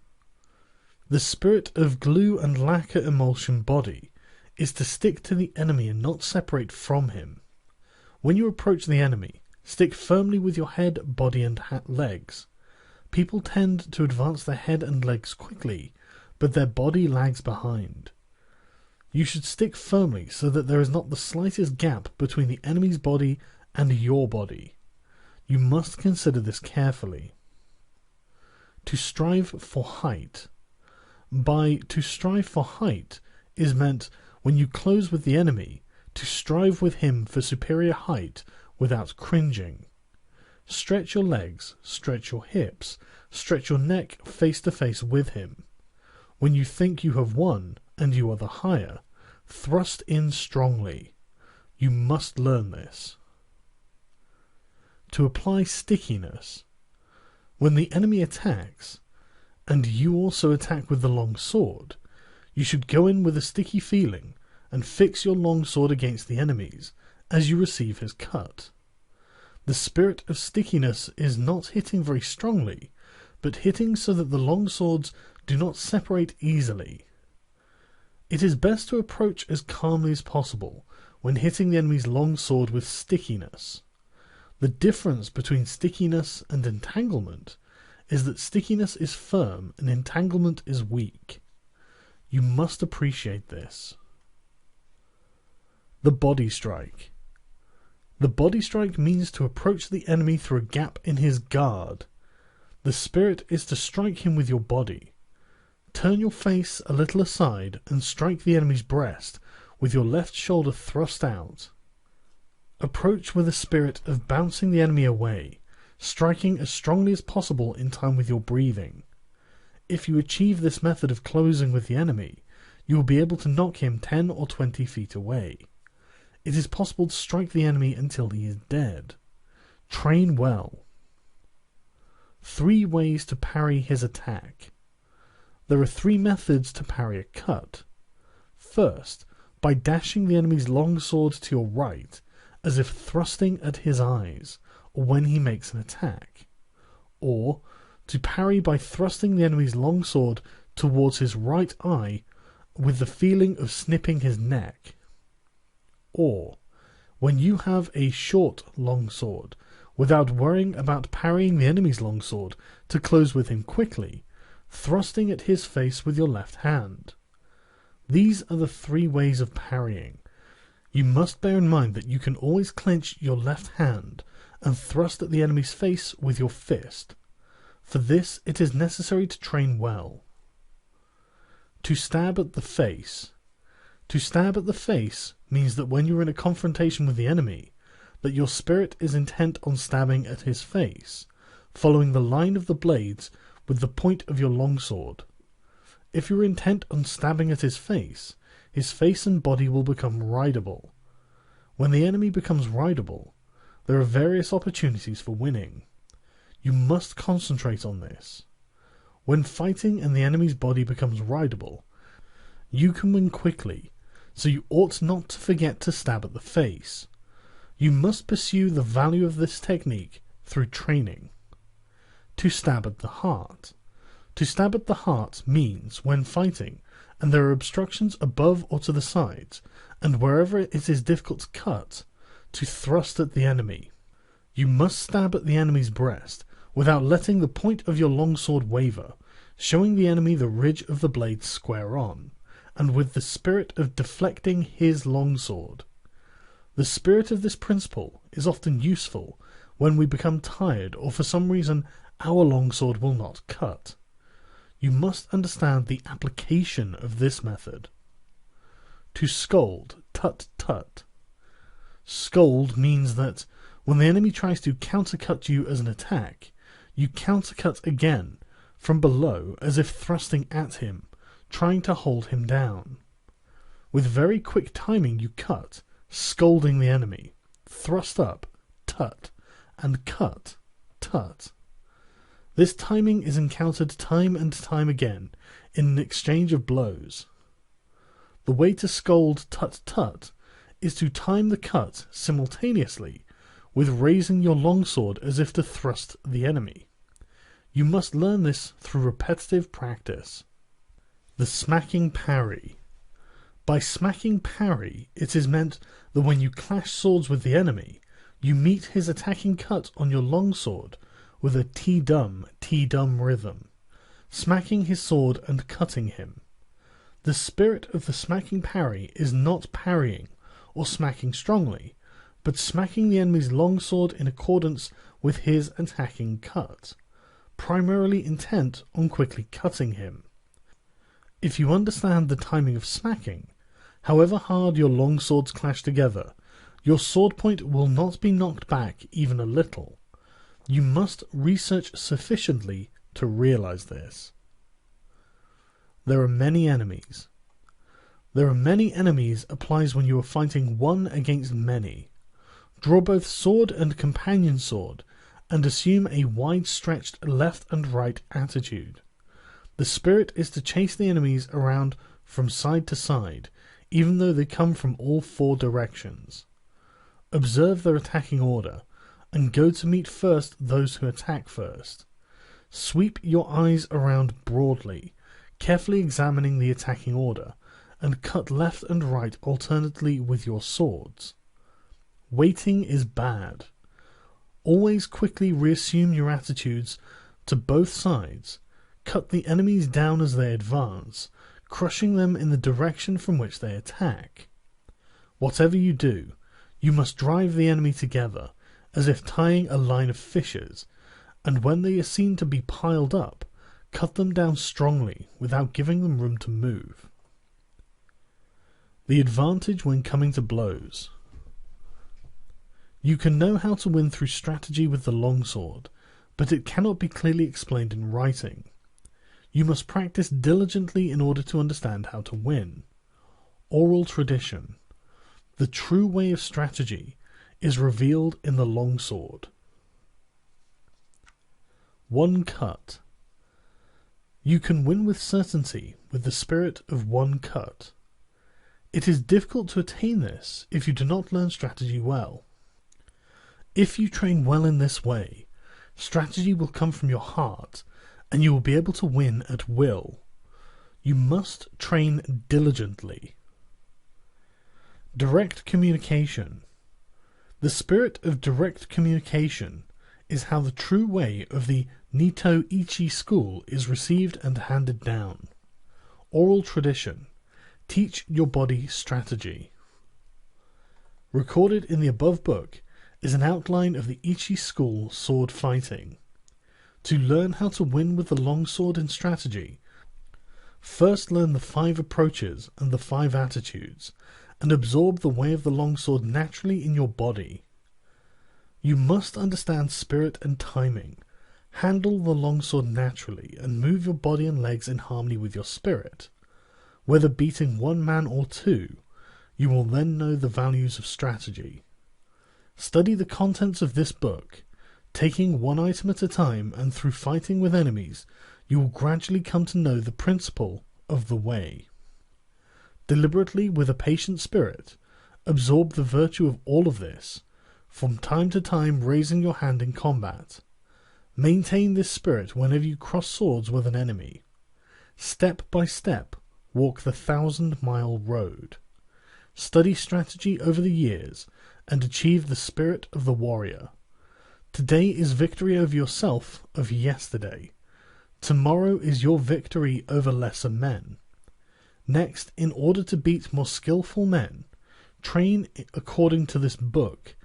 The spirit of glue and lacquer emulsion body is to stick to the enemy and not separate from him. When you approach the enemy, stick firmly with your head, body and legs. People tend to advance their head and legs quickly, but their body lags behind. You should stick firmly so that there is not the slightest gap between the enemy's body and your body. You must consider this carefully. To strive for height. By to strive for height is meant when you close with the enemy, to strive with him for superior height without cringing. Stretch your legs, stretch your hips, stretch your neck face to face with him. When you think you have won, and you are the higher, thrust in strongly. You must learn this. To apply stickiness. When the enemy attacks, and you also attack with the long sword, you should go in with a sticky feeling and fix your long sword against the enemy's as you receive his cut. The spirit of stickiness is not hitting very strongly, but hitting so that the long swords do not separate easily. It is best to approach as calmly as possible when hitting the enemy's long sword with stickiness. The difference between stickiness and entanglement is that stickiness is firm and entanglement is weak. You must appreciate this. The body strike. The body strike means to approach the enemy through a gap in his guard. The spirit is to strike him with your body. Turn your face a little aside and strike the enemy's breast with your left shoulder thrust out. Approach with a spirit of bouncing the enemy away, striking as strongly as possible in time with your breathing. If you achieve this method of closing with the enemy, you will be able to knock him 10 or 20 feet away. It is possible to strike the enemy until he is dead. Train well. 3 ways to parry his attack. There are 3 methods to parry a cut. First, by dashing the enemy's long sword to your right, as if thrusting at his eyes, or when he makes an attack. Or, to parry by thrusting the enemy's long sword towards his right eye, with the feeling of snipping his neck. Or, when you have a short long sword, without worrying about parrying the enemy's long sword, to close with him quickly, thrusting at his face with your left hand. These are the 3 ways of parrying. You must bear in mind that you can always clench your left hand and thrust at the enemy's face with your fist. For this it is necessary to train well. To stab at the face. To stab at the face means that when you are in a confrontation with the enemy, that your spirit is intent on stabbing at his face, following the line of the blades with the point of your longsword. If you are intent on stabbing at his face and body will become rideable. When the enemy becomes rideable, there are various opportunities for winning. You must concentrate on this. When fighting and the enemy's body becomes rideable, you can win quickly, so you ought not to forget to stab at the face. You must pursue the value of this technique through training. To stab at the heart. To stab at the heart means, when fighting, and there are obstructions above or to the sides, and wherever it is difficult to cut, to thrust at the enemy. You must stab at the enemy's breast without letting the point of your longsword waver, showing the enemy the ridge of the blade square on, and with the spirit of deflecting his longsword. The spirit of this principle is often useful when we become tired or for some reason our longsword will not cut. You must understand the application of this method. To scold, tut tut. Scold means that when the enemy tries to countercut you as an attack, you countercut again from below as if thrusting at him, trying to hold him down. With very quick timing you cut, scolding the enemy, thrust up, tut, and cut, tut. This timing is encountered time and time again in an exchange of blows. The way to scold tut tut is to time the cut simultaneously with raising your longsword as if to thrust the enemy. You must learn this through repetitive practice. The smacking parry. By smacking parry, it is meant that when you clash swords with the enemy, you meet his attacking cut on your longsword with a T-dum rhythm, smacking his sword and cutting him. The spirit of the smacking parry is not parrying or smacking strongly, but smacking the enemy's longsword in accordance with his attacking cut, primarily intent on quickly cutting him. If you understand the timing of smacking, however hard your longswords clash together, your sword point will not be knocked back even a little. You must research sufficiently to realize this. There are many enemies. There are many enemies applies when you are fighting one against many. Draw both sword and companion sword, and assume a wide-stretched left and right attitude. The spirit is to chase the enemies around from side to side, even though they come from all four directions. Observe their attacking order, and go to meet first those who attack first. Sweep your eyes around broadly, carefully examining the attacking order, and cut left and right alternately with your swords. Waiting is bad. Always quickly reassume your attitudes to both sides. Cut the enemies down as they advance, crushing them in the direction from which they attack. Whatever you do, you must drive the enemy together, as if tying a line of fishes, and when they are seen to be piled up, cut them down strongly without giving them room to move. The advantage when coming to blows. You can know how to win through strategy with the longsword, but it cannot be clearly explained in writing. You must practice diligently in order to understand how to win. Oral tradition. The true way of strategy is revealed in the longsword. One cut. You can win with certainty with the spirit of one cut. It is difficult to attain this if you do not learn strategy well. If you train well in this way, strategy will come from your heart, and you will be able to win at will. You must train diligently. Direct communication. The spirit of direct communication is how the true way of the Nito Ichi school is received and handed down. Oral tradition. Teach your body strategy. Recorded in the above book is an outline of the Ichi school sword fighting. To learn how to win with the longsword in strategy, first learn the 5 approaches and the 5 attitudes, and absorb the way of the longsword naturally in your body. You must understand spirit and timing, handle the longsword naturally, and move your body and legs in harmony with your spirit. Whether beating one man or two, you will then know the values of strategy. Study the contents of this book. Taking one item at a time and through fighting with enemies, you will gradually come to know the principle of the way. Deliberately, with a patient spirit, absorb the virtue of all of this, from time to time raising your hand in combat. Maintain this spirit whenever you cross swords with an enemy. Step by step, walk the 1,000-mile road. Study strategy over the years, and achieve the spirit of the warrior. Today is victory over yourself of yesterday. Tomorrow is your victory over lesser men. Next, in order to beat more skillful men, train according to this book,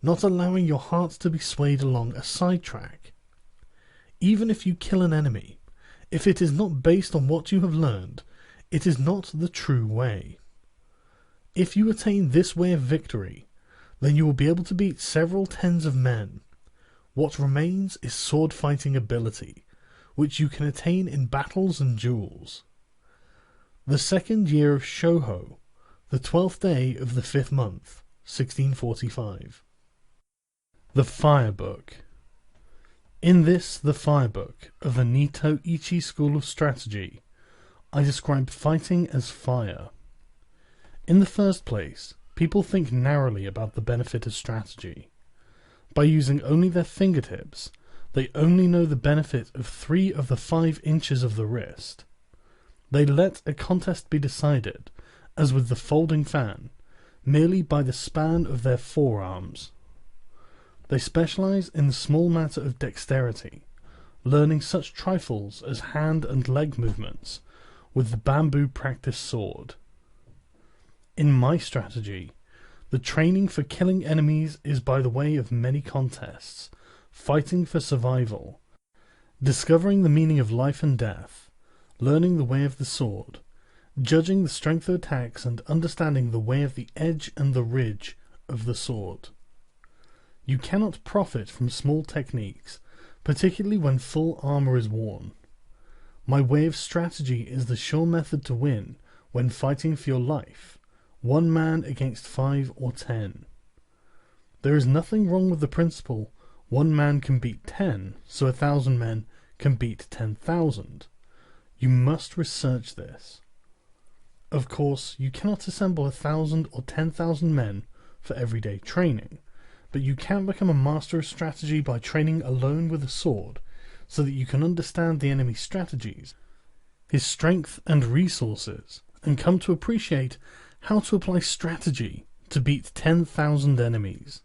not allowing your heart to be swayed along a sidetrack. Even if you kill an enemy, if it is not based on what you have learned, it is not the true way. If you attain this way of victory, then you will be able to beat several tens of men. What remains is sword fighting ability, which you can attain in battles and duels. The 2nd year of Shouho, the 12th day of the 5th month, 1645. The Fire Book. In this, the Fire Book of the Nito Ichi school of strategy, I describe fighting as fire. In the first place, people think narrowly about the benefit of strategy. By using only their fingertips, they only know the benefit of 3 of the 5 inches of the wrist. They let a contest be decided, as with the folding fan, merely by the span of their forearms. They specialize in the small matter of dexterity, learning such trifles as hand and leg movements with the bamboo practice sword. In my strategy, the training for killing enemies is by the way of many contests, fighting for survival, discovering the meaning of life and death, learning the way of the sword, judging the strength of attacks and understanding the way of the edge and the ridge of the sword. You cannot profit from small techniques, particularly when full armor is worn. My way of strategy is the sure method to win when fighting for your life, 1 man against 5 or 10. There is nothing wrong with the principle 1 man can beat 10, so 1,000 men can beat 10,000. You must research this. Of course, you cannot assemble 1,000 or 10,000 men for everyday training, but you can become a master of strategy by training alone with a sword, so that you can understand the enemy's strategies, his strength and resources, and come to appreciate how to apply strategy to beat 10,000 enemies.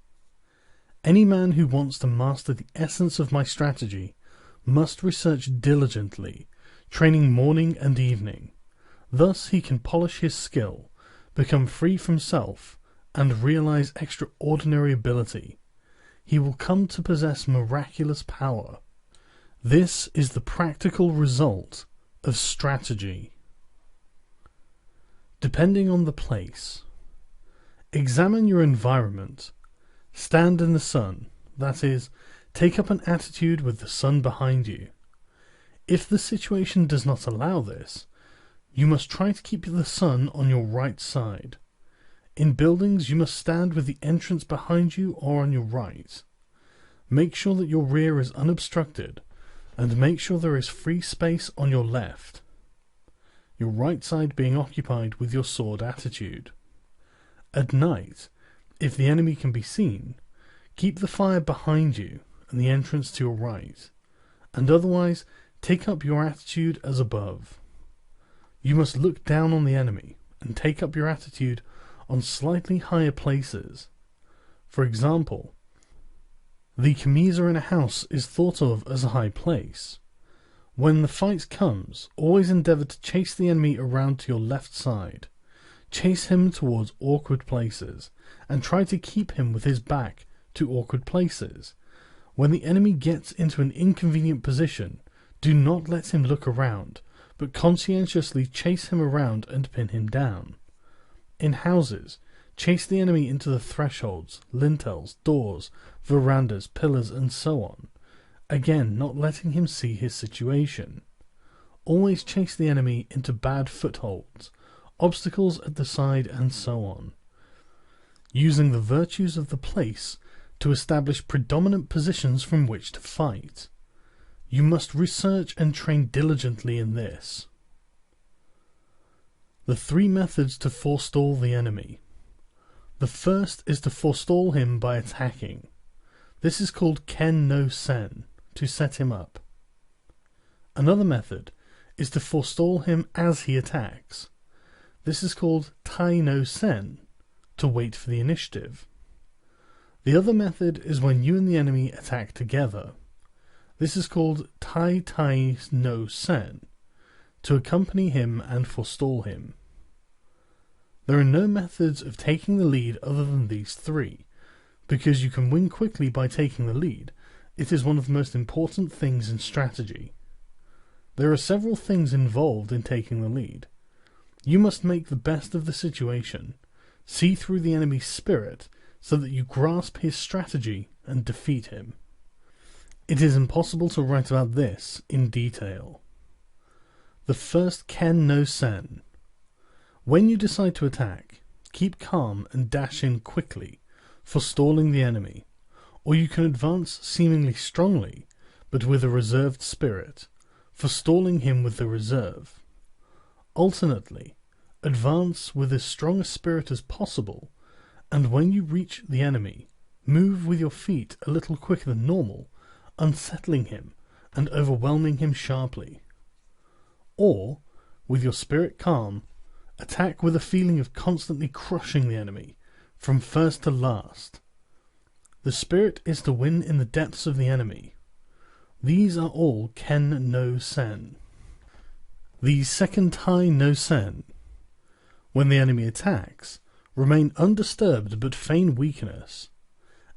Any man who wants to master the essence of my strategy must research diligently, training morning and evening. Thus he can polish his skill, become free from self, and realize extraordinary ability. He will come to possess miraculous power. This is the practical result of strategy. Depending on the place. Examine your environment. Stand in the sun, that is, take up an attitude with the sun behind you. If the situation does not allow this, you must try to keep the sun on your right side. In buildings, you must stand with the entrance behind you or on your right. Make sure that your rear is unobstructed, and make sure there is free space on your left, your right side being occupied with your sword attitude. At night, if the enemy can be seen, keep the fire behind you and the entrance to your right, and otherwise take up your attitude as above. You must look down on the enemy and take up your attitude on slightly higher places. For example, the camisa in a house is thought of as a high place. When the fight comes, always endeavour to chase the enemy around to your left side. Chase him towards awkward places, and try to keep him with his back to awkward places. When the enemy gets into an inconvenient position, do not let him look around, but conscientiously chase him around and pin him down. In houses, chase the enemy into the thresholds, lintels, doors, verandas, pillars, and so on, again not letting him see his situation. Always chase the enemy into bad footholds, obstacles at the side, and so on, using the virtues of the place to establish predominant positions from which to fight. You must research and train diligently in this. The 3 methods to forestall the enemy. The first is to forestall him by attacking. This is called Ken no Sen, to set him up. Another method is to forestall him as he attacks. This is called Tai no Sen, to wait for the initiative. The other method is when you and the enemy attack together. This is called Tai no Sen, to accompany him and forestall him. There are no methods of taking the lead other than these 3, because you can win quickly by taking the lead. It is one of the most important things in strategy. There are several things involved in taking the lead. You must make the best of the situation, see through the enemy's spirit, so that you grasp his strategy and defeat him. It is impossible to write about this in detail. The first Ken no Sen. When you decide to attack, must keep calm and dash in quickly, forestalling the enemy, or you can advance seemingly strongly, but with a reserved spirit, forestalling him with the reserve. Alternately, advance with as strong a spirit as possible, and when you reach the enemy, move with your feet a little quicker than normal, unsettling him and overwhelming him sharply. Or, with your spirit calm, attack with a feeling of constantly crushing the enemy, from first to last. The spirit is to win in the depths of the enemy. These are all Ken no Sen. The second Tai no Sen. When the enemy attacks, remain undisturbed but feign weakness.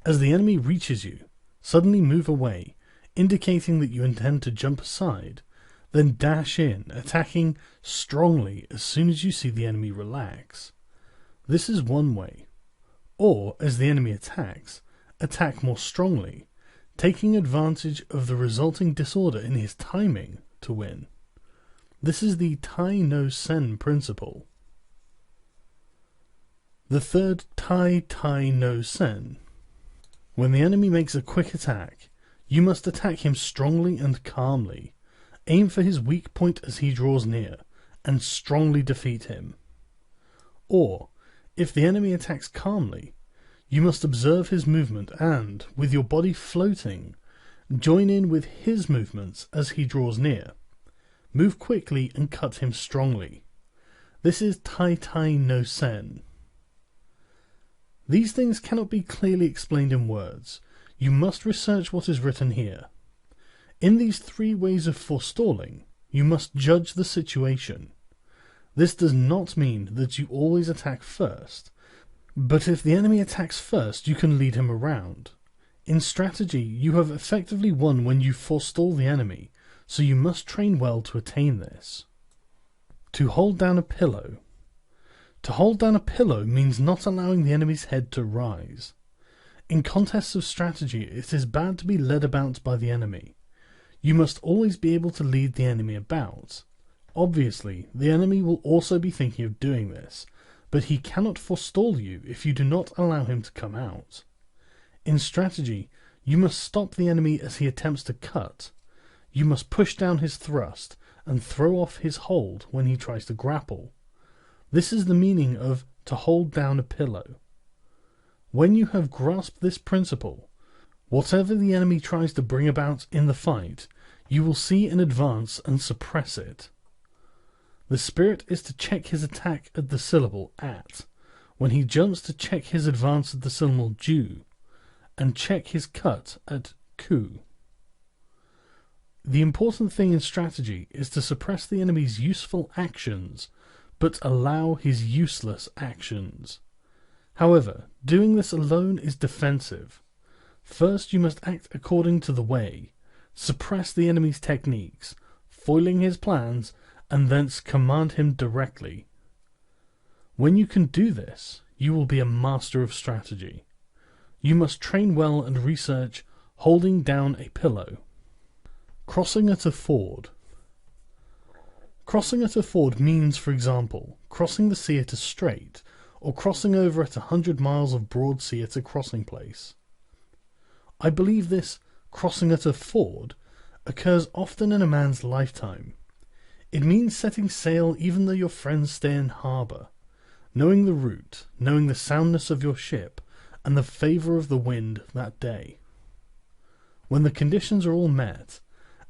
As the enemy reaches you, suddenly move away, indicating that you intend to jump aside, then dash in, attacking strongly as soon as you see the enemy relax. This is one way. Or, as the enemy attacks, attack more strongly, taking advantage of the resulting disorder in his timing to win. This is the Tai no Sen principle. The third Tai no Sen. When the enemy makes a quick attack, you must attack him strongly and calmly. Aim for his weak point as he draws near, and strongly defeat him. Or, if the enemy attacks calmly, you must observe his movement and, with your body floating, join in with his movements as he draws near. Move quickly and cut him strongly. This is Tai no Sen. These things cannot be clearly explained in words. You must research what is written here. In these three ways of forestalling, you must judge the situation. This does not mean that you always attack first, but if the enemy attacks first, you can lead him around. In strategy, you have effectively won when you forestall the enemy, so you must train well to attain this. To hold down a pillow. To hold down a pillow means not allowing the enemy's head to rise. In contests of strategy, it is bad to be led about by the enemy. You must always be able to lead the enemy about. Obviously, the enemy will also be thinking of doing this, but he cannot forestall you if you do not allow him to come out. In strategy, you must stop the enemy as he attempts to cut. You must push down his thrust and throw off his hold when he tries to grapple. This is the meaning of to hold down a pillow. When you have grasped this principle, whatever the enemy tries to bring about in the fight, you will see in advance and suppress it. The spirit is to check his attack at the syllable at, when he jumps to check his advance at the syllable ju, and check his cut at ku. The important thing in strategy is to suppress the enemy's useful actions, but allow his useless actions. However, doing this alone is defensive. First you must act according to the way, suppress the enemy's techniques, foiling his plans, and thence command him directly. When you can do this, you will be a master of strategy. You must train well and research holding down a pillow. Crossing at a ford. Crossing at a ford means, for example, crossing the sea at a strait, or crossing over at 100 miles of broad sea at a crossing place. I believe this crossing at a ford occurs often in a man's lifetime. It means setting sail even though your friends stay in harbour, knowing the route, knowing the soundness of your ship, and the favour of the wind that day. When the conditions are all met,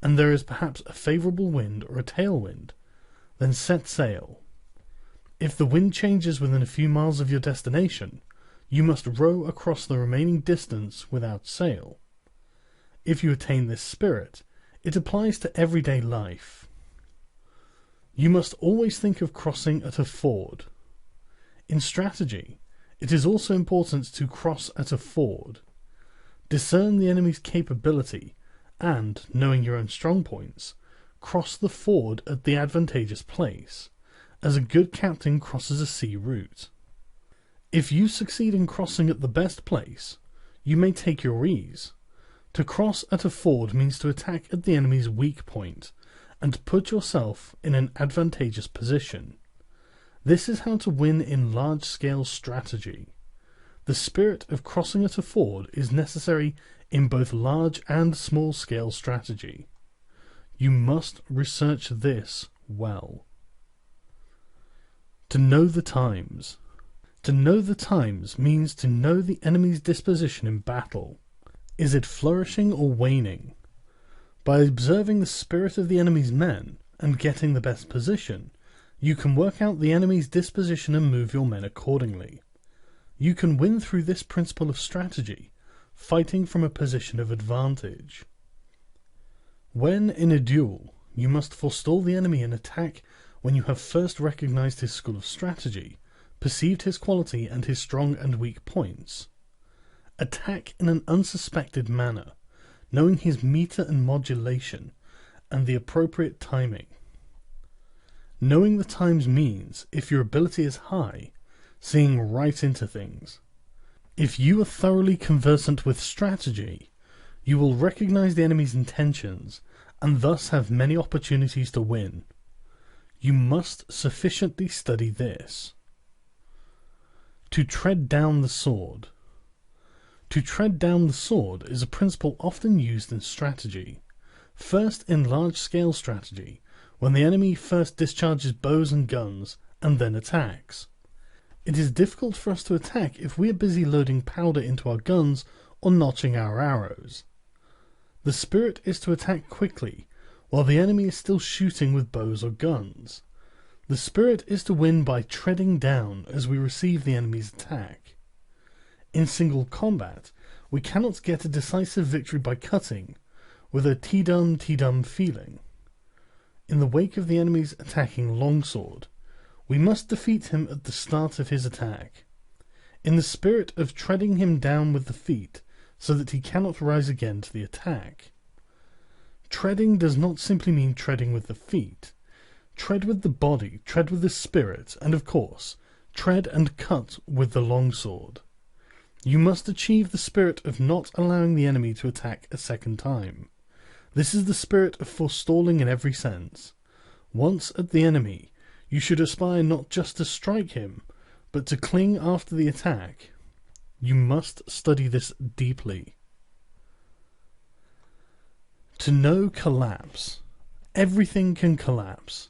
and there is perhaps a favourable wind or a tailwind, then set sail. If the wind changes within a few miles of your destination, you must row across the remaining distance without sail. If you attain this spirit, it applies to everyday life. You must always think of crossing at a ford. In strategy, it is also important to cross at a ford. Discern the enemy's capability and, knowing your own strong points, cross the ford at the advantageous place, as a good captain crosses a sea route. If you succeed in crossing at the best place, you may take your ease. To cross at a ford means to attack at the enemy's weak point, and to put yourself in an advantageous position. This is how to win in large-scale strategy. The spirit of crossing at a ford is necessary in both large and small-scale strategy. You must research this well. To know the times. To know the times means to know the enemy's disposition in battle. Is it flourishing or waning? By observing the spirit of the enemy's men and getting the best position, you can work out the enemy's disposition and move your men accordingly. You can win through this principle of strategy, fighting from a position of advantage. When in a duel, you must forestall the enemy and attack when you have first recognized his school of strategy, perceived his quality and his strong and weak points. Attack in an unsuspected manner, knowing his meter and modulation, and the appropriate timing. Knowing the times means, if your ability is high, seeing right into things. If you are thoroughly conversant with strategy, you will recognize the enemy's intentions, and thus have many opportunities to win. You must sufficiently study this. To tread down the sword. To tread down the sword is a principle often used in strategy. First in large-scale strategy, when the enemy first discharges bows and guns, and then attacks. It is difficult for us to attack if we are busy loading powder into our guns or notching our arrows. The spirit is to attack quickly, while the enemy is still shooting with bows or guns. The spirit is to win by treading down as we receive the enemy's attack. In single combat, we cannot get a decisive victory by cutting, with a T-dum feeling. In the wake of the enemy's attacking longsword, we must defeat him at the start of his attack, in the spirit of treading him down with the feet, so that he cannot rise again to the attack. Treading does not simply mean treading with the feet. Tread with the body, tread with the spirit, and of course, tread and cut with the longsword. You must achieve the spirit of not allowing the enemy to attack a second time. This is the spirit of forestalling in every sense. Once at the enemy, you should aspire not just to strike him, but to cling after the attack. You must study this deeply. To know collapse. Everything can collapse.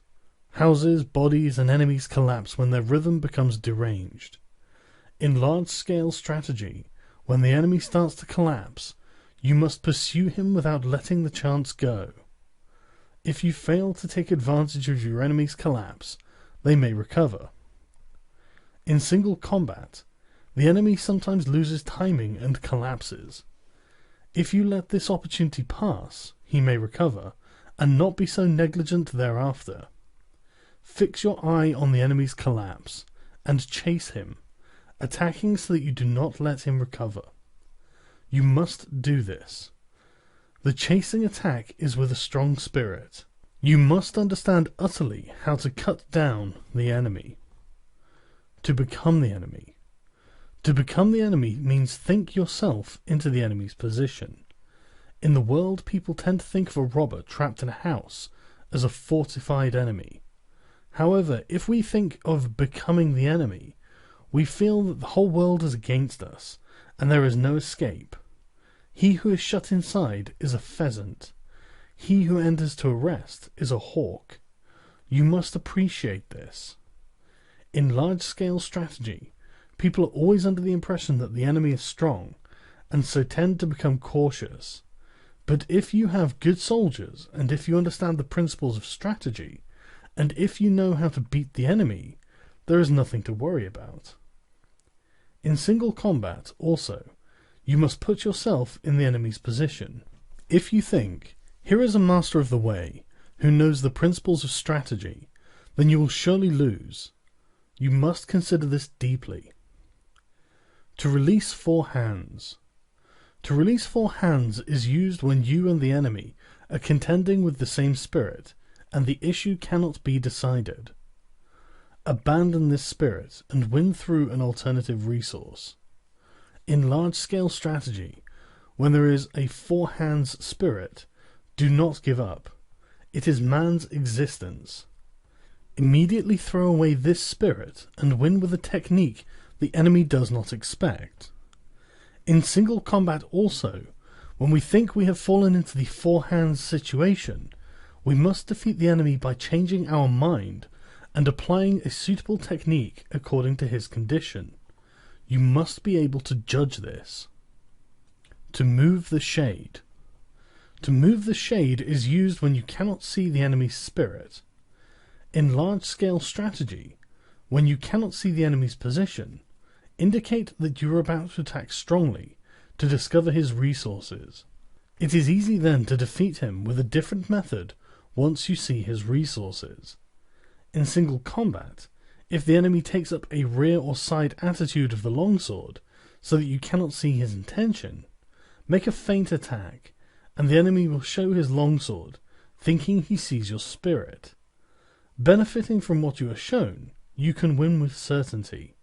Houses, bodies, and enemies collapse when their rhythm becomes deranged. In large-scale strategy, when the enemy starts to collapse, you must pursue him without letting the chance go. If you fail to take advantage of your enemy's collapse, they may recover. In single combat, the enemy sometimes loses timing and collapses. If you let this opportunity pass, he may recover, and not be so negligent thereafter. Fix your eye on the enemy's collapse, and chase him, attacking so that you do not let him recover. You must do this. The chasing attack is with a strong spirit. You must understand utterly how to cut down the enemy. To become the enemy. To become the enemy means think yourself into the enemy's position. In the world, people tend to think of a robber trapped in a house as a fortified enemy. However, if we think of becoming the enemy, we feel that the whole world is against us, and there is no escape. He who is shut inside is a pheasant. He who enters to a rest is a hawk. You must appreciate this. In large-scale strategy, people are always under the impression that the enemy is strong, and so tend to become cautious. But if you have good soldiers, and if you understand the principles of strategy, and if you know how to beat the enemy, there is nothing to worry about. In single combat, also, you must put yourself in the enemy's position. If you think, here is a master of the way, who knows the principles of strategy, then you will surely lose. You must consider this deeply. To release four hands. To release four hands is used when you and the enemy are contending with the same spirit, and the issue cannot be decided. Abandon this spirit and win through an alternative resource. In large-scale strategy, when there is a four hands spirit, do not give up. It is man's existence. Immediately throw away this spirit and win with a technique the enemy does not expect. In single combat also, when we think we have fallen into the four hands situation, we must defeat the enemy by changing our mind and applying a suitable technique according to his condition. You must be able to judge this. To move the shade. To move the shade is used when you cannot see the enemy's spirit. In large-scale strategy, when you cannot see the enemy's position, indicate that you are about to attack strongly to discover his resources. It is easy then to defeat him with a different method once you see his resources. In single combat, if the enemy takes up a rear or side attitude of the longsword so that you cannot see his intention, make a feint attack, and the enemy will show his longsword, thinking he sees your spirit. Benefiting from what you are shown, you can win with certainty.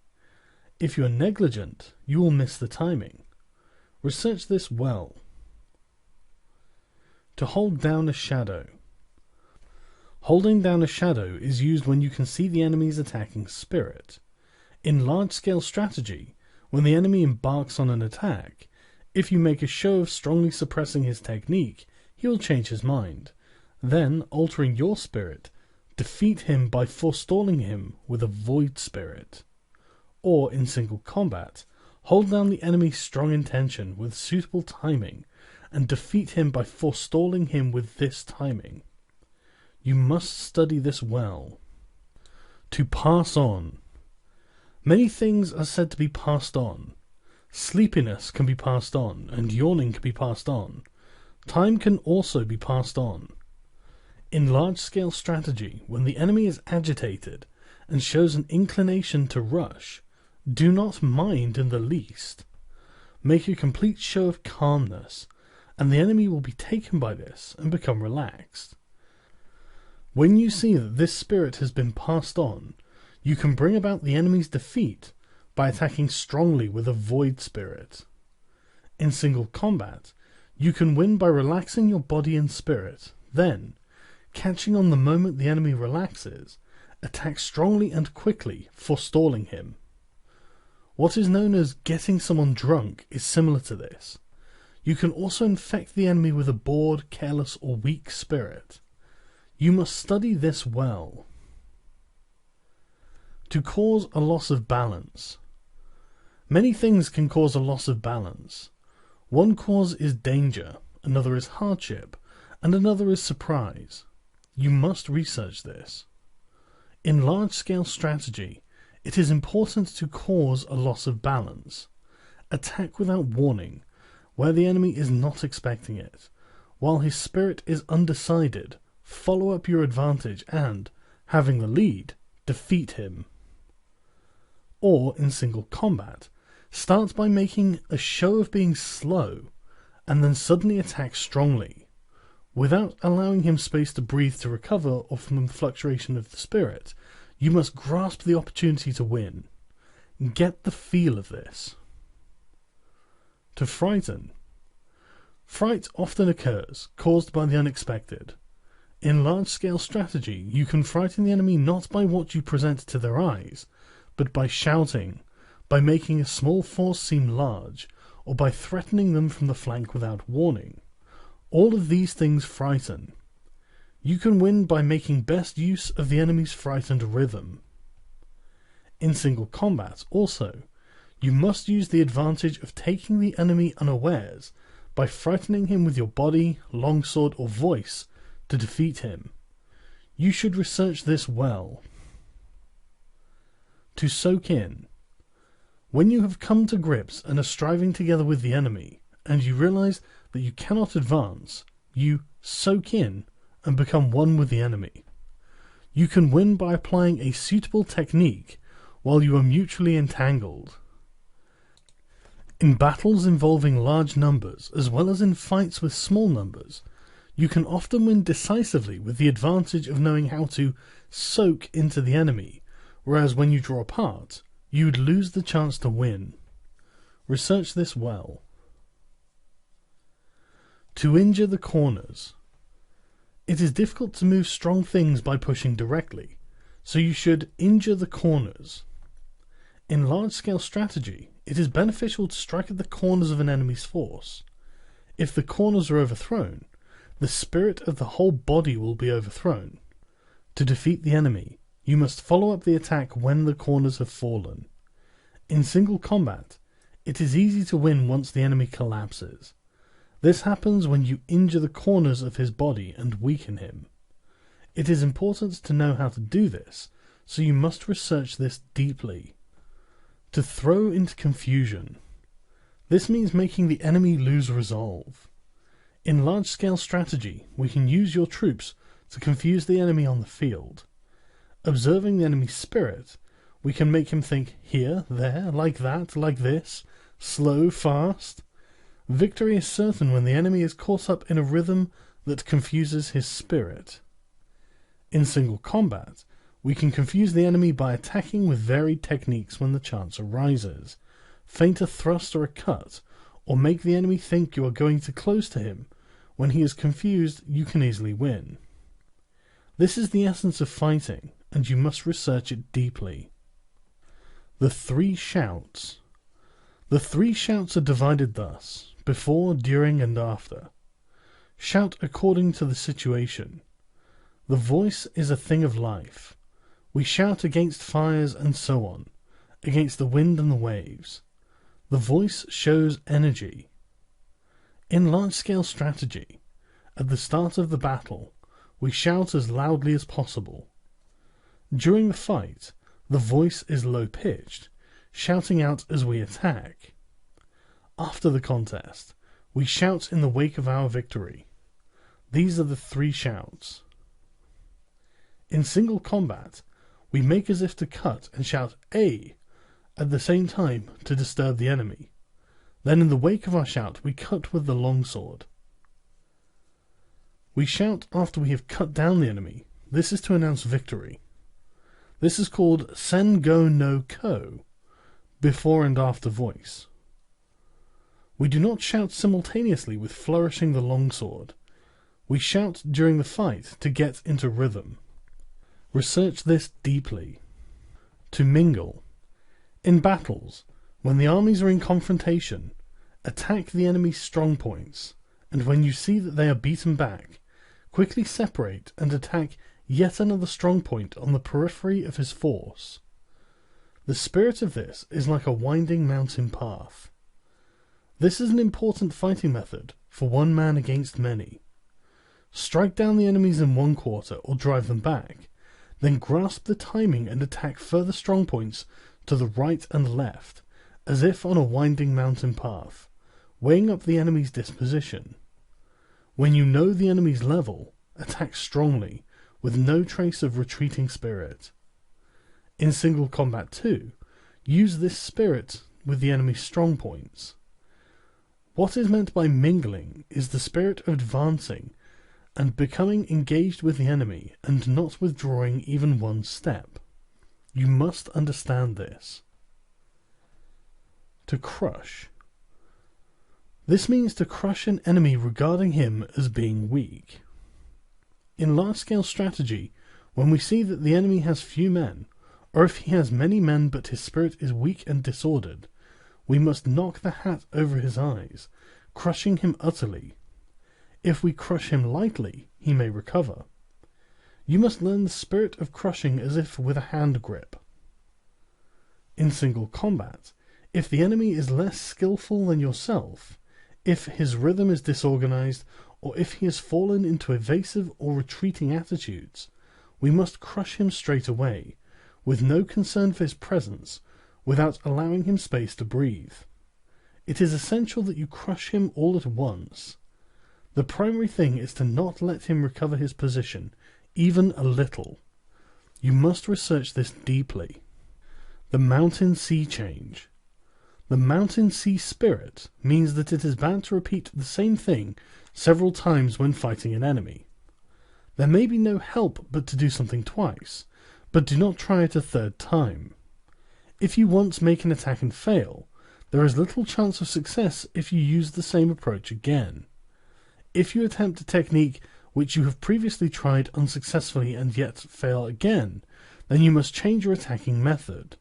If you are negligent, you will miss the timing. Research this well. To hold down a shadow. Holding down a shadow is used when you can see the enemy's attacking spirit. In large-scale strategy, when the enemy embarks on an attack, if you make a show of strongly suppressing his technique, he will change his mind. Then, altering your spirit, defeat him by forestalling him with a void spirit. Or, in single combat, hold down the enemy's strong intention with suitable timing, and defeat him by forestalling him with this timing. You must study this well. To pass on. Many things are said to be passed on. Sleepiness can be passed on, and yawning can be passed on. Time can also be passed on. In large-scale strategy, when the enemy is agitated and shows an inclination to rush, do not mind in the least. Make a complete show of calmness, and the enemy will be taken by this and become relaxed. When you see that this spirit has been passed on, you can bring about the enemy's defeat by attacking strongly with a void spirit. In single combat, you can win by relaxing your body and spirit, then, catching on the moment the enemy relaxes, attack strongly and quickly, forestalling him. What is known as getting someone drunk is similar to this. You can also infect the enemy with a bored, careless, or weak spirit. You must study this well. To cause a loss of balance. Many things can cause a loss of balance. One cause is danger, another is hardship, and another is surprise. You must research this. In large-scale strategy, it is important to cause a loss of balance. Attack without warning, where the enemy is not expecting it. While his spirit is undecided, follow up your advantage and, having the lead, defeat him. Or, in single combat, start by making a show of being slow, and then suddenly attack strongly. Without allowing him space to breathe to recover or from the fluctuation of the spirit, you must grasp the opportunity to win. Get the feel of this. To frighten. Fright often occurs, caused by the unexpected. In large-scale strategy, you can frighten the enemy not by what you present to their eyes, but by shouting, by making a small force seem large, or by threatening them from the flank without warning. All of these things frighten. You can win by making best use of the enemy's frightened rhythm. In single combat, also, you must use the advantage of taking the enemy unawares by frightening him with your body, longsword, or voice to defeat him. You should research this well. To soak in. When you have come to grips and are striving together with the enemy, and you realize that you cannot advance, you soak in and become one with the enemy. You can win by applying a suitable technique while you are mutually entangled. In battles involving large numbers, as well as in fights with small numbers, you can often win decisively with the advantage of knowing how to soak into the enemy, whereas when you draw apart, you would lose the chance to win. Research this well. To injure the corners. It is difficult to move strong things by pushing directly. so you should injure the corners. In large-scale strategy, it is beneficial to strike at the corners of an enemy's force. If the corners are overthrown, the spirit of the whole body will be overthrown. To defeat the enemy, you must follow up the attack when the corners have fallen. In single combat, it is easy to win once the enemy collapses. This happens when you injure the corners of his body and weaken him. It is important to know how to do this, so you must research this deeply. To throw into confusion. This means making the enemy lose resolve. In large-scale strategy, we can use your troops to confuse the enemy on the field. Observing the enemy's spirit, we can make him think here, there, like that, like this, slow, fast. Victory is certain when the enemy is caught up in a rhythm that confuses his spirit. In single combat, we can confuse the enemy by attacking with varied techniques when the chance arises. Feint a thrust or a cut, or make the enemy think you are going too close to him. When he is confused, you can easily win. This is the essence of fighting, and you must research it deeply. The three shouts. The three shouts are divided thus: before, during, and after. Shout according to the situation. The voice is a thing of life. We shout against fires and so on, against the wind and the waves. The voice shows energy. In large-scale strategy, at the start of the battle, we shout as loudly as possible. During the fight, the voice is low-pitched, shouting out as we attack. After the contest, we shout in the wake of our victory. These are the three shouts. In single combat, we make as if to cut and shout "Ay!" at the same time to disturb the enemy. Then in the wake of our shout, we cut with the longsword. We shout after we have cut down the enemy. This is to announce victory. This is called sen go no ko, before and after voice. We do not shout simultaneously with flourishing the longsword. We shout during the fight to get into rhythm. Research this deeply. To mingle. In battles, when the armies are in confrontation, attack the enemy's strong points, and when you see that they are beaten back, quickly separate and attack yet another strong point on the periphery of his force. The spirit of this is like a winding mountain path. This is an important fighting method for one man against many. Strike down the enemies in one quarter or drive them back, then grasp the timing and attack further strong points to the right and left, as if on a winding mountain path, weighing up the enemy's disposition. When you know the enemy's level, attack strongly, with no trace of retreating spirit. In single combat too, use this spirit with the enemy's strong points. What is meant by mingling is the spirit of advancing and becoming engaged with the enemy and not withdrawing even one step. You must understand this. To crush. This means to crush an enemy regarding him as being weak. In large-scale strategy, when we see that the enemy has few men, or if he has many men but his spirit is weak and disordered, we must knock the hat over his eyes, crushing him utterly. If we crush him lightly, he may recover. You must learn the spirit of crushing as if with a hand grip. In single combat, if the enemy is less skillful than yourself, if his rhythm is disorganized, or if he has fallen into evasive or retreating attitudes, we must crush him straight away, with no concern for his presence, without allowing him space to breathe. It is essential that you crush him all at once. The primary thing is to not let him recover his position, even a little. You must research this deeply. The mountain sea change. The mountain sea spirit means that it is bad to repeat the same thing several times when fighting an enemy. There may be no help but to do something twice, but do not try it a third time. If you once make an attack and fail, there is little chance of success if you use the same approach again. If you attempt a technique which you have previously tried unsuccessfully and yet fail again, then you must change your attacking method.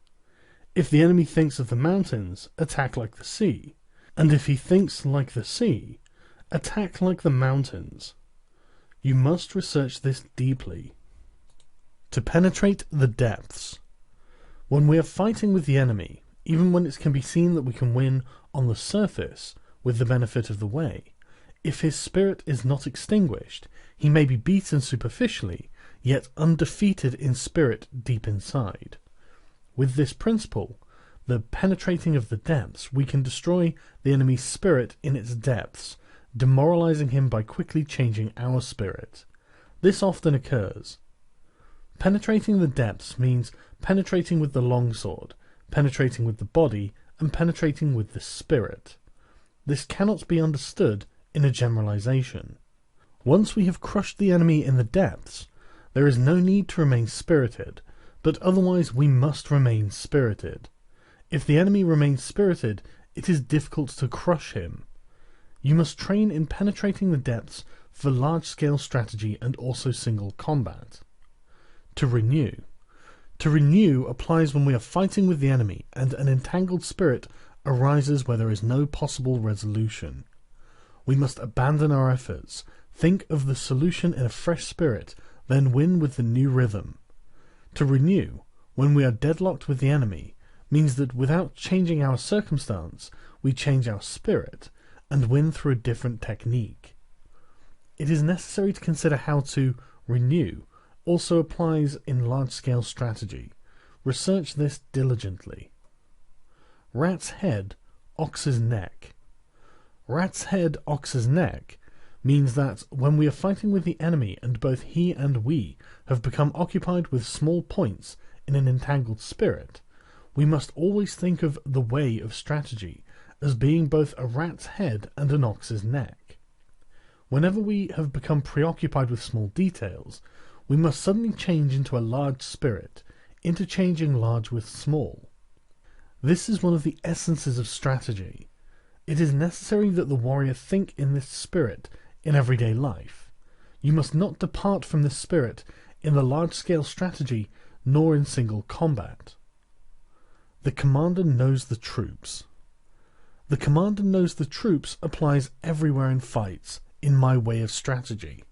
If the enemy thinks of the mountains, attack like the sea. And if he thinks like the sea, attack like the mountains. You must research this deeply. To penetrate the depths. When we are fighting with the enemy, even when it can be seen that we can win on the surface with the benefit of the way, if his spirit is not extinguished, he may be beaten superficially, yet undefeated in spirit deep inside. With this principle, the penetrating of the depths, we can destroy the enemy's spirit in its depths, demoralizing him by quickly changing our spirit. This often occurs. Penetrating the depths means penetrating with the longsword, penetrating with the body, and penetrating with the spirit. This cannot be understood in a generalization. Once we have crushed the enemy in the depths, there is no need to remain spirited, but otherwise we must remain spirited. If the enemy remains spirited, it is difficult to crush him. You must train in penetrating the depths for large-scale strategy and also single combat. To renew. To renew applies when we are fighting with the enemy and an entangled spirit arises where there is no possible resolution. We must abandon our efforts, think of the solution in a fresh spirit, then win with the new rhythm. To renew, when we are deadlocked with the enemy, means that without changing our circumstance, we change our spirit and win through a different technique. It is necessary to consider how to renew also applies in large-scale strategy. Research this diligently. Rat's head, ox's neck. Rat's head, ox's neck means that when we are fighting with the enemy and both he and we have become occupied with small points in an entangled spirit, we must always think of the way of strategy as being both a rat's head and an ox's neck. Whenever we have become preoccupied with small details, we must suddenly change into a large spirit, interchanging large with small. This is one of the essences of strategy. It is necessary that the warrior think in this spirit in everyday life. You must not depart from this spirit in the large-scale strategy nor in single combat. The commander knows the troops. The commander knows the troops applies everywhere in fights, in my way of strategy.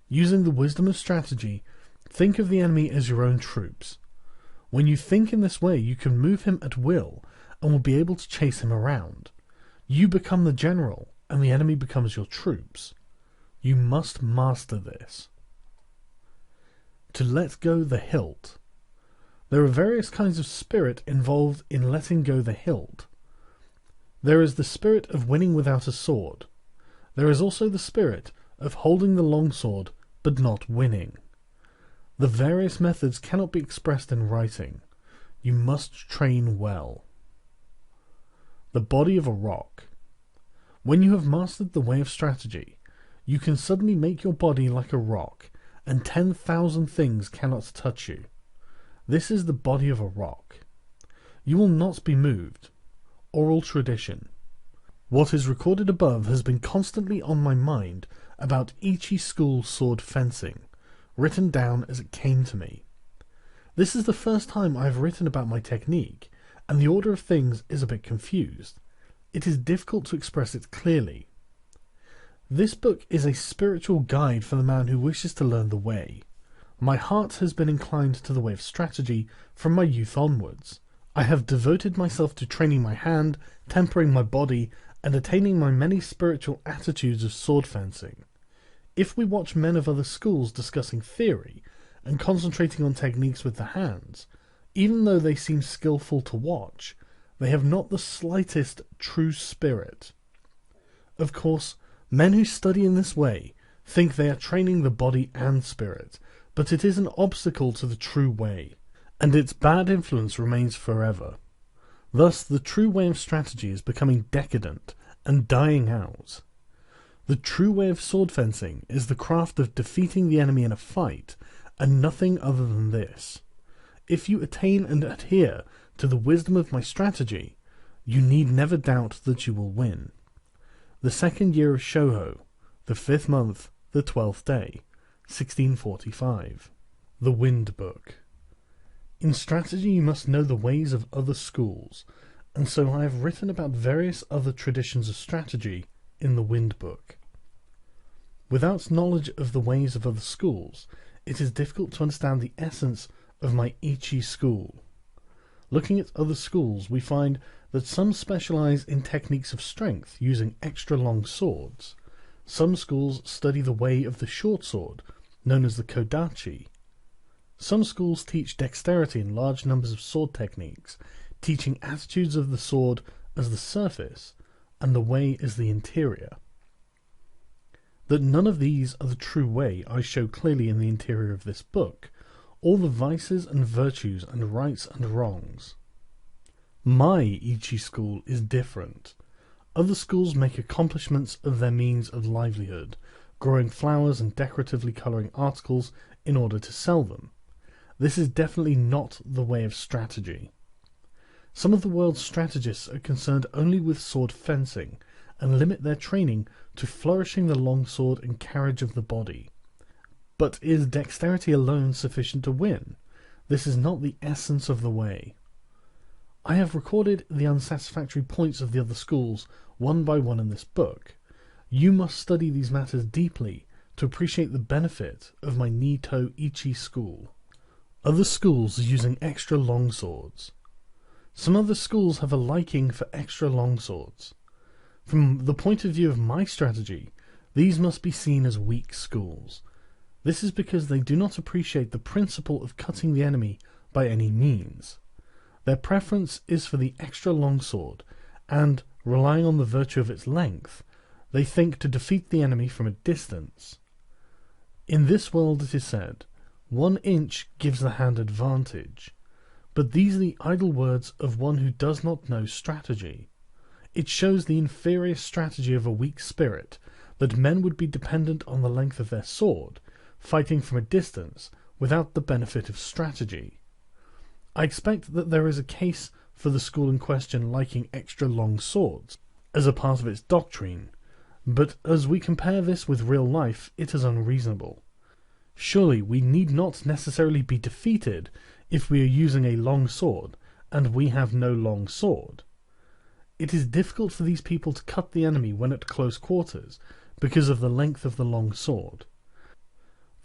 Using the wisdom of strategy, think of the enemy as your own troops. When you think in this way, you can move him at will and will be able to chase him around. You become the general, and the enemy becomes your troops. You must master this. To let go the hilt. There are various kinds of spirit involved in letting go the hilt. There is the spirit of winning without a sword. There is also the spirit of holding the longsword but not winning. The various methods cannot be expressed in writing. You must train well. The body of a rock. When you have mastered the way of strategy, you can suddenly make your body like a rock, and 10,000 things cannot touch you. This is the body of a rock. You will not be moved. Oral tradition. What is recorded above has been constantly on my mind about Ichi school sword fencing, written down as it came to me. This is the first time I have written about my technique, and the order of things is a bit confused. It is difficult to express it clearly. This book is a spiritual guide for the man who wishes to learn the way. My heart has been inclined to the way of strategy from my youth onwards. I have devoted myself to training my hand, tempering my body, and attaining my many spiritual attitudes of sword fencing. If we watch men of other schools discussing theory and concentrating on techniques with the hands, even though they seem skillful to watch, they have not the slightest true spirit. Of course, men who study in this way think they are training the body and spirit, but it is an obstacle to the true way, and its bad influence remains forever. Thus, the true way of strategy is becoming decadent and dying out. The true way of sword fencing is the craft of defeating the enemy in a fight, and nothing other than this. If you attain and adhere to the wisdom of my strategy, you need never doubt that you will win. The 2nd year of Shoho, the 5th month, the 12th day, 1645. The Wind Book. In strategy you must know the ways of other schools, and so I have written about various other traditions of strategy in the Wind Book. Without knowledge of the ways of other schools, it is difficult to understand the essence of my Ichi school. Looking at other schools, we find that some specialize in techniques of strength using extra long swords. Some schools study the way of the short sword, known as the kodachi. Some schools teach dexterity in large numbers of sword techniques, teaching attitudes of the sword as the surface and the way as the interior. That none of these are the true way I show clearly in the interior of this book, all the vices and virtues and rights and wrongs. My Ichi school is different. Other schools make accomplishments of their means of livelihood, growing flowers and decoratively colouring articles in order to sell them. This is definitely not the way of strategy. Some of the world's strategists are concerned only with sword fencing, and limit their training to flourishing the longsword and carriage of the body. But is dexterity alone sufficient to win? This is not the essence of the way. I have recorded the unsatisfactory points of the other schools one by one in this book. You must study these matters deeply to appreciate the benefit of my Nito Ichi school. Other schools using extra long swords. Some other schools have a liking for extra long swords. From the point of view of my strategy, these must be seen as weak schools. This is because they do not appreciate the principle of cutting the enemy by any means. Their preference is for the extra long sword, and, relying on the virtue of its length, they think to defeat the enemy from a distance. In this world it is said, 1 inch gives the hand advantage. But these are the idle words of one who does not know strategy. It shows the inferior strategy of a weak spirit, that men would be dependent on the length of their sword, fighting from a distance, without the benefit of strategy. I expect that there is a case for the school in question liking extra long swords, as a part of its doctrine, but as we compare this with real life, it is unreasonable. Surely we need not necessarily be defeated if we are using a long sword, and we have no long sword. It is difficult for these people to cut the enemy when at close quarters, because of the length of the long sword.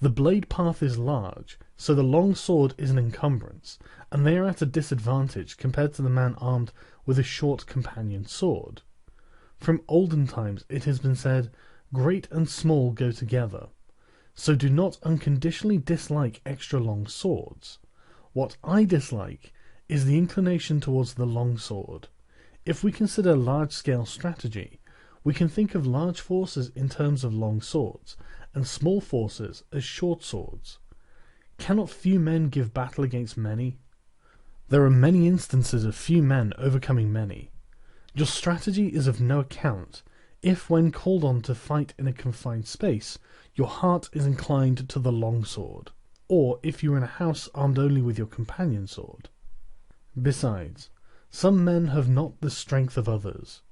The blade path is large, so the long sword is an encumbrance, and they are at a disadvantage compared to the man armed with a short companion sword. From olden times it has been said, "Great and small go together." So do not unconditionally dislike extra long swords. What I dislike is the inclination towards the long sword. If we consider large-scale strategy, we can think of large forces in terms of long swords, and small forces as short swords. Cannot few men give battle against many? There are many instances of few men overcoming many. Your strategy is of no account if, when called on to fight in a confined space, your heart is inclined to the long sword, or if you are in a house armed only with your companion sword. Besides, some men have not the strength of others.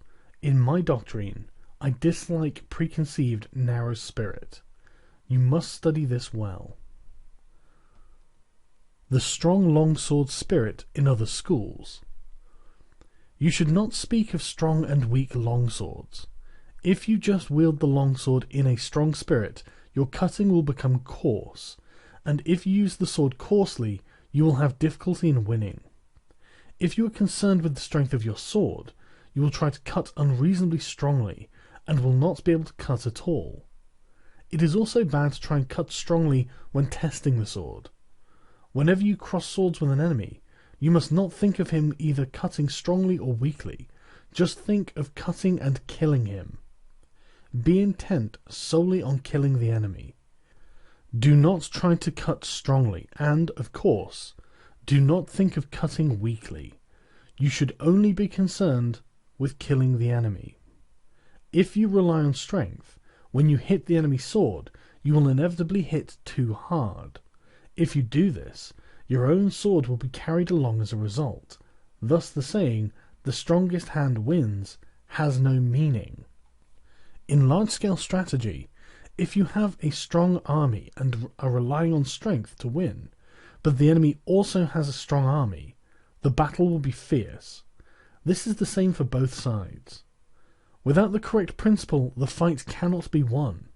In my doctrine, I dislike preconceived narrow spirit. You must study this well. The strong longsword spirit in other schools. You should not speak of strong and weak longswords. If you just wield the longsword in a strong spirit, your cutting will become coarse, and if you use the sword coarsely, you will have difficulty in winning. If you are concerned with the strength of your sword, you will try to cut unreasonably strongly, and will not be able to cut at all. It is also bad to try and cut strongly when testing the sword. Whenever you cross swords with an enemy, you must not think of him either cutting strongly or weakly, just think of cutting and killing him. Be intent solely on killing the enemy. Do not try to cut strongly, and, of course, do not think of cutting weakly. You should only be concerned with killing the enemy. If you rely on strength, when you hit the enemy's sword, you will inevitably hit too hard. If you do this, your own sword will be carried along as a result. Thus the saying, "the strongest hand wins," has no meaning. In large-scale strategy, if you have a strong army and are relying on strength to win, but the enemy also has a strong army, the battle will be fierce. This is the same for both sides. Without the correct principle, the fight cannot be won.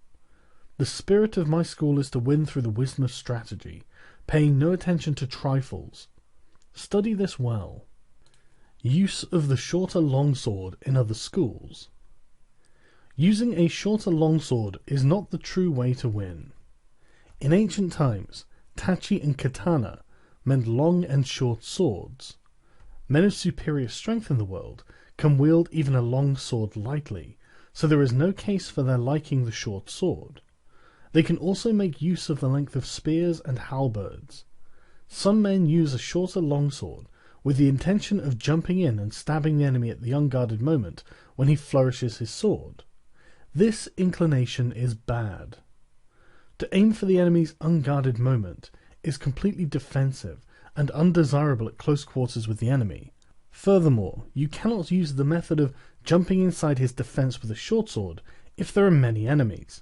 The spirit of my school is to win through the wisdom of strategy, paying no attention to trifles. Study this well. Use of the shorter longsword in other schools. Using a shorter longsword is not the true way to win. In ancient times, tachi and katana meant long and short swords. Men of superior strength in the world can wield even a long sword lightly, so there is no case for their liking the short sword. They can also make use of the length of spears and halberds. Some men use a shorter longsword with the intention of jumping in and stabbing the enemy at the unguarded moment when he flourishes his sword. This inclination is bad. To aim for the enemy's unguarded moment is completely defensive and undesirable at close quarters with the enemy. Furthermore, you cannot use the method of jumping inside his defense with a short sword if there are many enemies.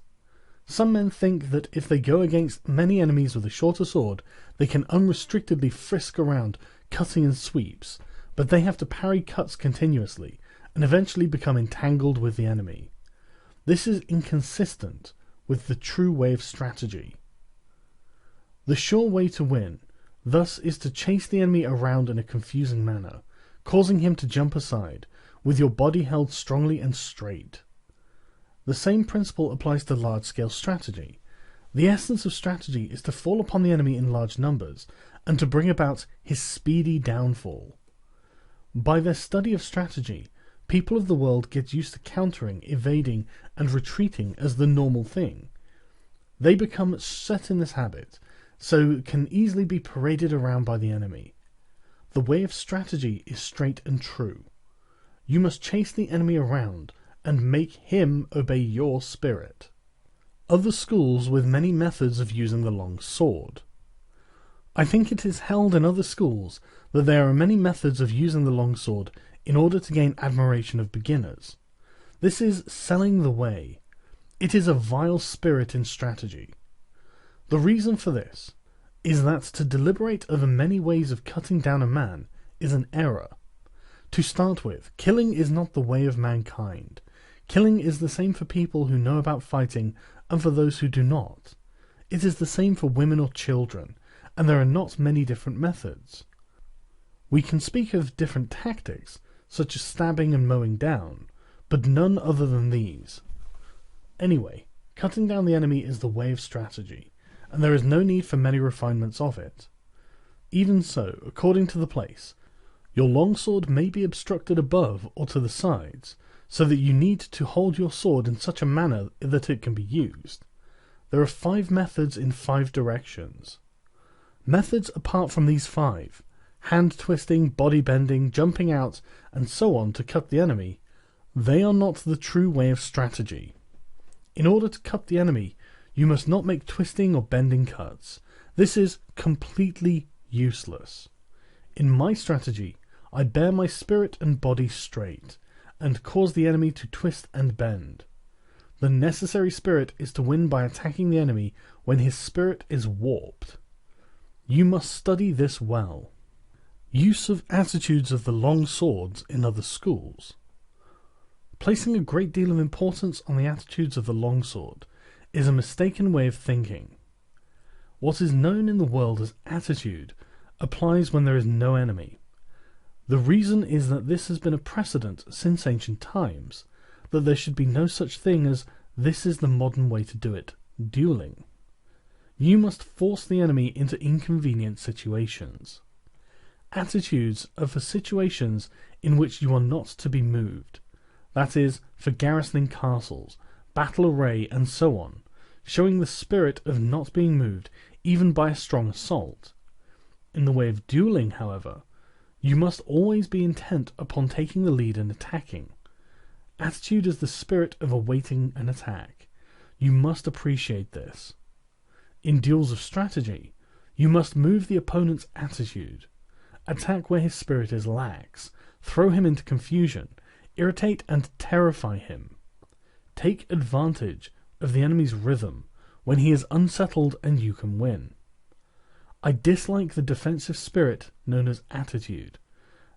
Some men think that if they go against many enemies with a shorter sword, they can unrestrictedly frisk around, cutting in sweeps, but they have to parry cuts continuously and eventually become entangled with the enemy. This is inconsistent with the true way of strategy. The sure way to win, thus, is to chase the enemy around in a confusing manner, causing him to jump aside, with your body held strongly and straight. The same principle applies to large-scale strategy. The essence of strategy is to fall upon the enemy in large numbers, and to bring about his speedy downfall. By their study of strategy, people of the world get used to countering, evading, and retreating as the normal thing. They become set in this habit, so can easily be paraded around by the enemy. The way of strategy is straight and true. You must chase the enemy around and make him obey your spirit. Other schools with many methods of using the long sword. I think it is held in other schools that there are many methods of using the long sword in order to gain admiration of beginners. This is selling the way. It is a vile spirit in strategy. The reason for this is that to deliberate over many ways of cutting down a man is an error. To start with, killing is not the way of mankind. Killing is the same for people who know about fighting and for those who do not. It is the same for women or children, and there are not many different methods. We can speak of different tactics, such as stabbing and mowing down, but none other than these. Anyway, cutting down the enemy is the way of strategy, and there is no need for many refinements of it. Even so, according to the place, your longsword may be obstructed above or to the sides, so that you need to hold your sword in such a manner that it can be used. There are 5 methods in 5 directions. Methods apart from these 5, hand twisting, body bending, jumping out, and so on to cut the enemy, they are not the true way of strategy. In order to cut the enemy, you must not make twisting or bending cuts. This is completely useless. In my strategy, I bear my spirit and body straight, and cause the enemy to twist and bend. The necessary spirit is to win by attacking the enemy when his spirit is warped. You must study this well. Use of attitudes of the long swords in other schools. Placing a great deal of importance on the attitudes of the longsword is a mistaken way of thinking. What is known in the world as attitude applies when there is no enemy. The reason is that this has been a precedent since ancient times, that there should be no such thing as this is the modern way to do it, dueling. You must force the enemy into inconvenient situations. Attitudes are for situations in which you are not to be moved. That is, for garrisoning castles, battle array, and so on, showing the spirit of not being moved even by a strong assault. In the way of dueling, however, you must always be intent upon taking the lead and attacking. Attitude is the spirit of awaiting an attack. You must appreciate this. In duels of strategy, you must move the opponent's attitude. Attack where his spirit is lax, throw him into confusion, irritate and terrify him. Take advantage of the enemy's rhythm when he is unsettled and you can win. I dislike the defensive spirit known as attitude.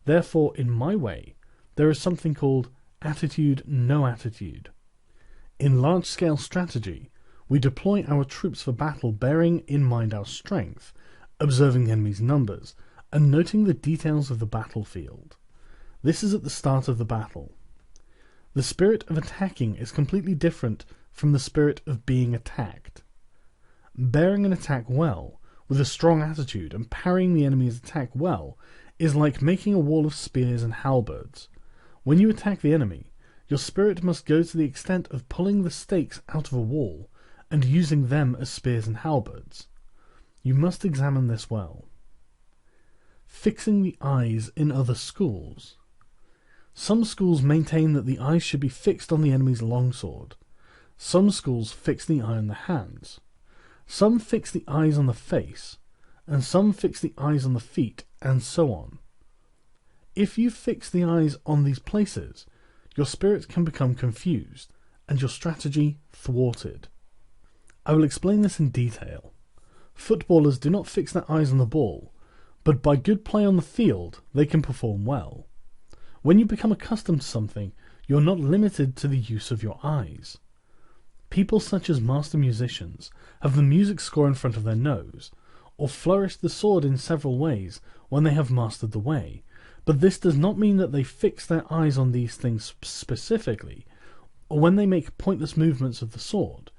Therefore, in my way, there is something called attitude no attitude. In large-scale strategy, we deploy our troops for battle bearing in mind our strength, observing the enemy's numbers, and noting the details of the battlefield. This is at the start of the battle. The spirit of attacking is completely different from the spirit of being attacked. Bearing an attack well, with a strong attitude, and parrying the enemy's attack well, is like making a wall of spears and halberds. When you attack the enemy, your spirit must go to the extent of pulling the stakes out of a wall and using them as spears and halberds. You must examine this well. Fixing the eyes in other schools. Some schools maintain that the eyes should be fixed on the enemy's longsword. Some schools fix the eye on the hands. Some fix the eyes on the face, and some fix the eyes on the feet, and so on. If you fix the eyes on these places, your spirit can become confused, and your strategy thwarted. I will explain this in detail. Footballers do not fix their eyes on the ball, but by good play on the field, they can perform well. When you become accustomed to something, you are not limited to the use of your eyes. People such as master musicians have the music score in front of their nose, or flourish the sword in several ways when they have mastered the way, but this does not mean that they fix their eyes on these things specifically, or when they make pointless movements of the sword.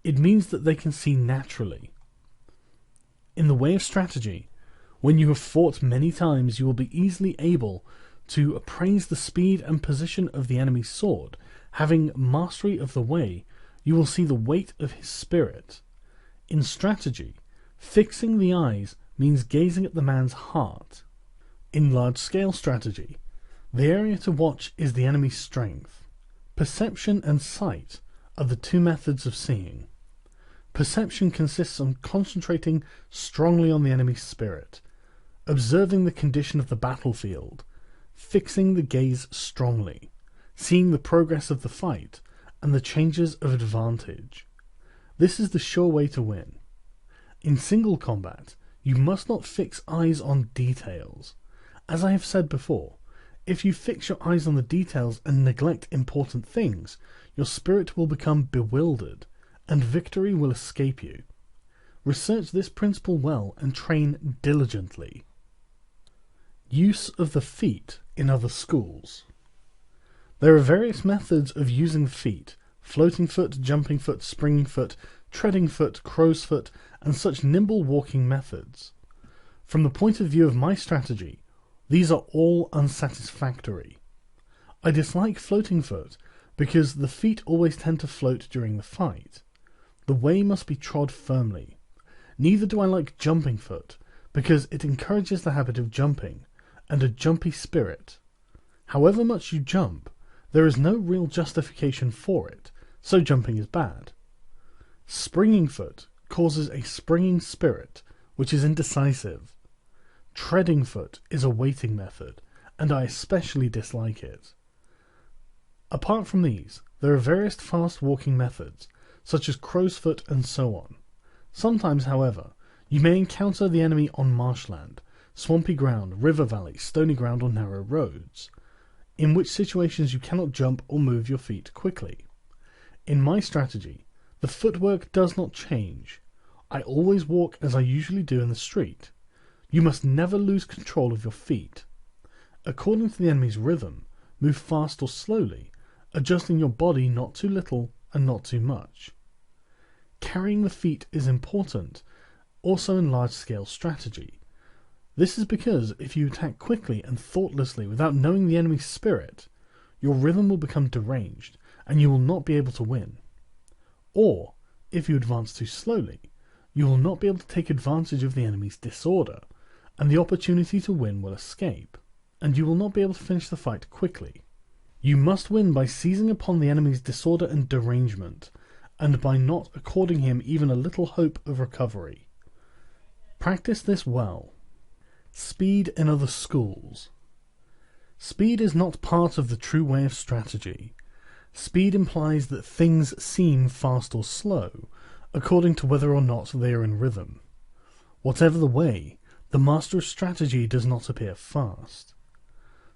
It means that they can see naturally. In the way of strategy, when you have fought many times, you will be easily able to appraise the speed and position of the enemy's sword. Having mastery of the way, you will see the weight of his spirit. In strategy, fixing the eyes means gazing at the man's heart. In large-scale strategy, the area to watch is the enemy's strength. Perception and sight are the two methods of seeing. Perception consists on concentrating strongly on the enemy's spirit, observing the condition of the battlefield, fixing the gaze strongly, seeing the progress of the fight, and the changes of advantage. This is the sure way to win. In single combat, you must not fix eyes on details. As I have said before, if you fix your eyes on the details and neglect important things, your spirit will become bewildered, and victory will escape you. Research this principle well and train diligently. Use of the feet in other schools. There are various methods of using the feet: floating foot, jumping foot, springing foot, treading foot, crow's foot, and such nimble walking methods. From the point of view of my strategy, these are all unsatisfactory. I dislike floating foot because the feet always tend to float during the fight. The way must be trod firmly. Neither do I like jumping foot because it encourages the habit of jumping and a jumpy spirit. However much you jump, there is no real justification for it, so jumping is bad. Springing foot causes a springing spirit, which is indecisive. Treading foot is a waiting method, and I especially dislike it. Apart from these, there are various fast walking methods, such as crow's foot and so on. Sometimes, however, you may encounter the enemy on marshland, swampy ground, river valley, stony ground, or narrow roads, in which situations you cannot jump or move your feet quickly. In my strategy, the footwork does not change. I always walk as I usually do in the street. You must never lose control of your feet. According to the enemy's rhythm, move fast or slowly, adjusting your body not too little and not too much. Carrying the feet is important, also in large-scale strategy. This is because if you attack quickly and thoughtlessly without knowing the enemy's spirit, your rhythm will become deranged and you will not be able to win. Or, if you advance too slowly, you will not be able to take advantage of the enemy's disorder, and the opportunity to win will escape, and you will not be able to finish the fight quickly. You must win by seizing upon the enemy's disorder and derangement, and by not according him even a little hope of recovery. Practice this well. Speed in other schools. Speed is not part of the true way of strategy. Speed implies that things seem fast or slow, according to whether or not they are in rhythm. Whatever the way, the master of strategy does not appear fast.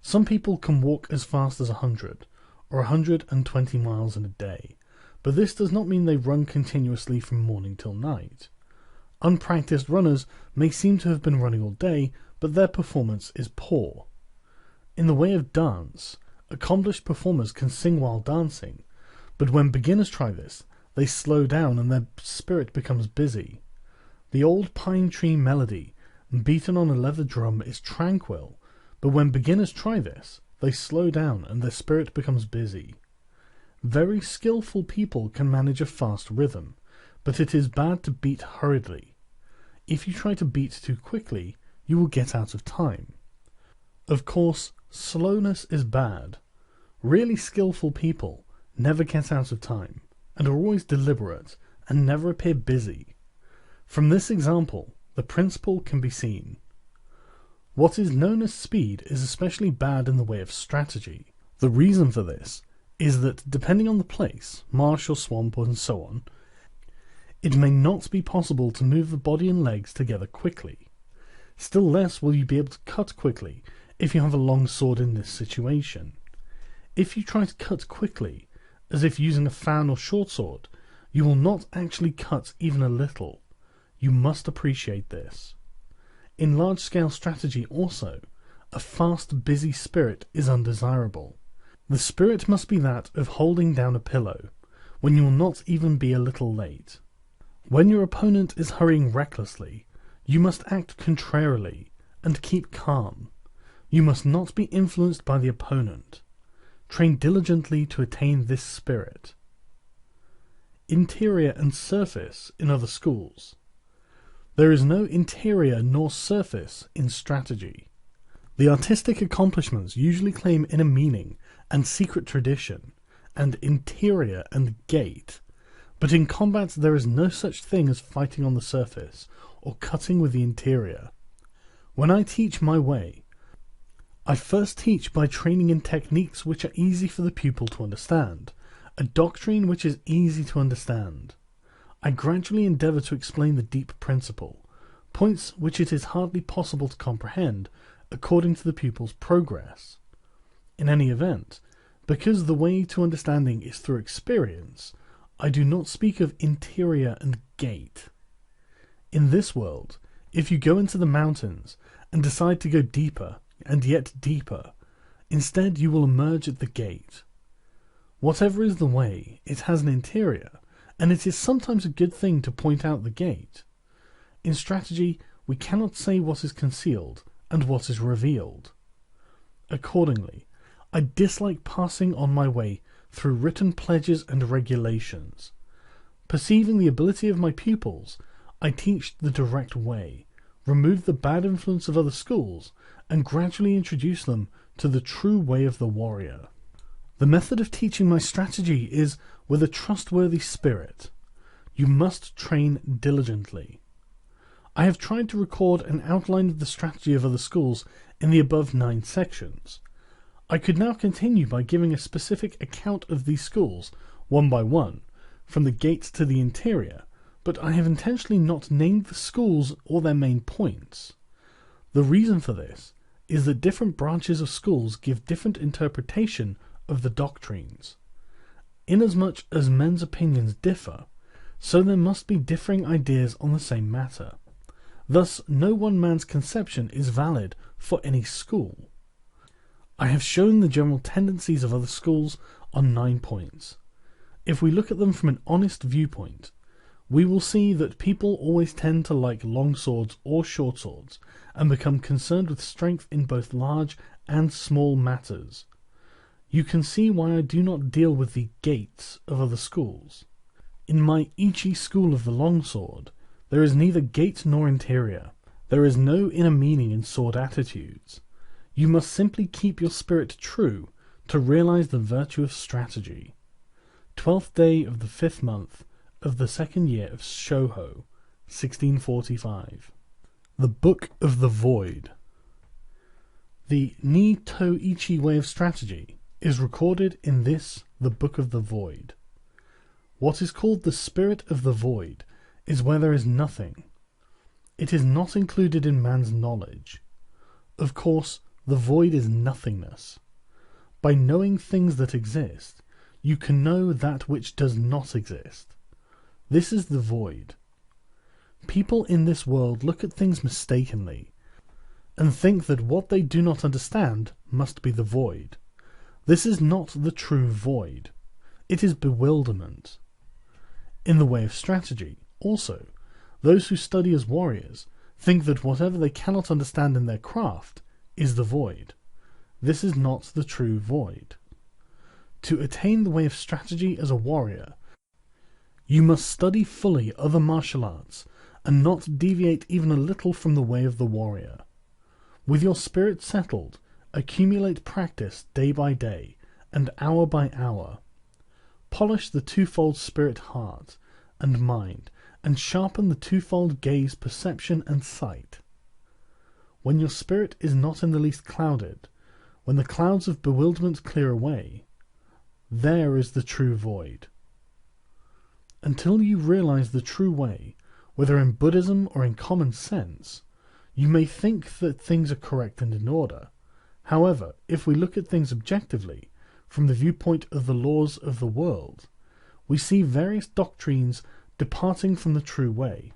Some people can walk as fast as 100 or 120 miles in a day, but this does not mean they run continuously from morning till night. Unpracticed runners may seem to have been running all day, but their performance is poor. In the way of dance, accomplished performers can sing while dancing, but when beginners try this, they slow down and their spirit becomes busy. The old pine tree melody, beaten on a leather drum, is tranquil, but when beginners try this, they slow down and their spirit becomes busy. Very skillful people can manage a fast rhythm, but it is bad to beat hurriedly. If you try to beat too quickly, you will get out of time. Of course, slowness is bad. Really skillful people never get out of time, and are always deliberate, and never appear busy. From this example, the principle can be seen. What is known as speed is especially bad in the way of strategy. The reason for this is that, depending on the place, marsh or swamp and so on, it may not be possible to move the body and legs together quickly. Still less will you be able to cut quickly if you have a long sword in this situation. If you try to cut quickly, as if using a fan or short sword, you will not actually cut even a little. You must appreciate this. In large-scale strategy also, a fast, busy spirit is undesirable. The spirit must be that of holding down a pillow, when you will not even be a little late. When your opponent is hurrying recklessly, you must act contrarily, and keep calm. You must not be influenced by the opponent. Train diligently to attain this spirit. Interior and surface in other schools. There is no interior nor surface in strategy. The artistic accomplishments usually claim inner meaning and secret tradition, and interior and gait, but in combat there is no such thing as fighting on the surface, or cutting with the interior. When I teach my way, I first teach by training in techniques which are easy for the pupil to understand, a doctrine which is easy to understand. I gradually endeavour to explain the deep principle, points which it is hardly possible to comprehend according to the pupil's progress. In any event, because the way to understanding is through experience, I do not speak of interior and gait. In this world, if you go into the mountains and decide to go deeper and yet deeper, instead you will emerge at the gate. Whatever is the way, it has an interior, and it is sometimes a good thing to point out the gate. In strategy, we cannot say what is concealed and what is revealed. Accordingly, I dislike passing on my way through written pledges and regulations. Perceiving the ability of my pupils, I teach the direct way, remove the bad influence of other schools, and gradually introduce them to the true way of the warrior. The method of teaching my strategy is with a trustworthy spirit. You must train diligently. I have tried to record an outline of the strategy of other schools in the above 9 sections. I could now continue by giving a specific account of these schools, one by one, from the gates to the interior, but I have intentionally not named the schools or their main points. The reason for this is that different branches of schools give different interpretation of the doctrines. Inasmuch as men's opinions differ, so there must be differing ideas on the same matter. Thus, no one man's conception is valid for any school. I have shown the general tendencies of other schools on 9 points. If we look at them from an honest viewpoint, we will see that people always tend to like long swords or short swords, and become concerned with strength in both large and small matters. You can see why I do not deal with the gates of other schools. In my Ichi school of the longsword, there is neither gate nor interior. There is no inner meaning in sword attitudes. You must simply keep your spirit true to realize the virtue of strategy. 12th day of the 5th month of the 2nd year of Shoho, 1645. The Book of the Void. The Ni-to-Ichi way of strategy is recorded in this, the Book of the Void. What is called the Spirit of the Void is where there is nothing. It is not included in man's knowledge. Of course, the void is nothingness. By knowing things that exist, you can know that which does not exist. This is the void. People in this world look at things mistakenly, and think that what they do not understand must be the void. This is not the true void. It is bewilderment. In the way of strategy, also, those who study as warriors think that whatever they cannot understand in their craft is the void. This is not the true void. To attain the way of strategy as a warrior, you must study fully other martial arts and not deviate even a little from the way of the warrior. With your spirit settled, accumulate practice day by day and hour by hour. Polish the twofold spirit heart and mind, and sharpen the twofold gaze perception and sight. When your spirit is not in the least clouded, when the clouds of bewilderment clear away, there is the true void. Until you realize the true way, whether in Buddhism or in common sense, you may think that things are correct and in order. However, if we look at things objectively, from the viewpoint of the laws of the world, we see various doctrines departing from the true way.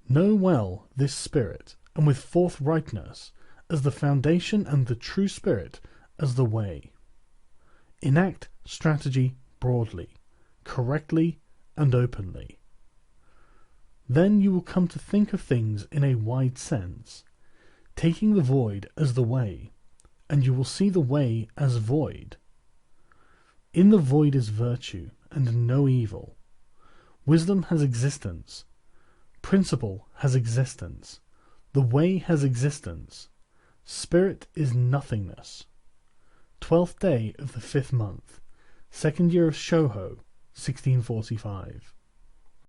Know well this spirit, and with forthrightness, as the foundation, and the true spirit as the way. Enact strategy broadly, correctly, and openly. Then you will come to think of things in a wide sense, taking the void as the way, and you will see the way as void. In the void is virtue, and no evil. Wisdom has existence. Principle has existence. The way has existence. Spirit is nothingness. 12th day of the 5th month, 2nd year of Shoho, 1645.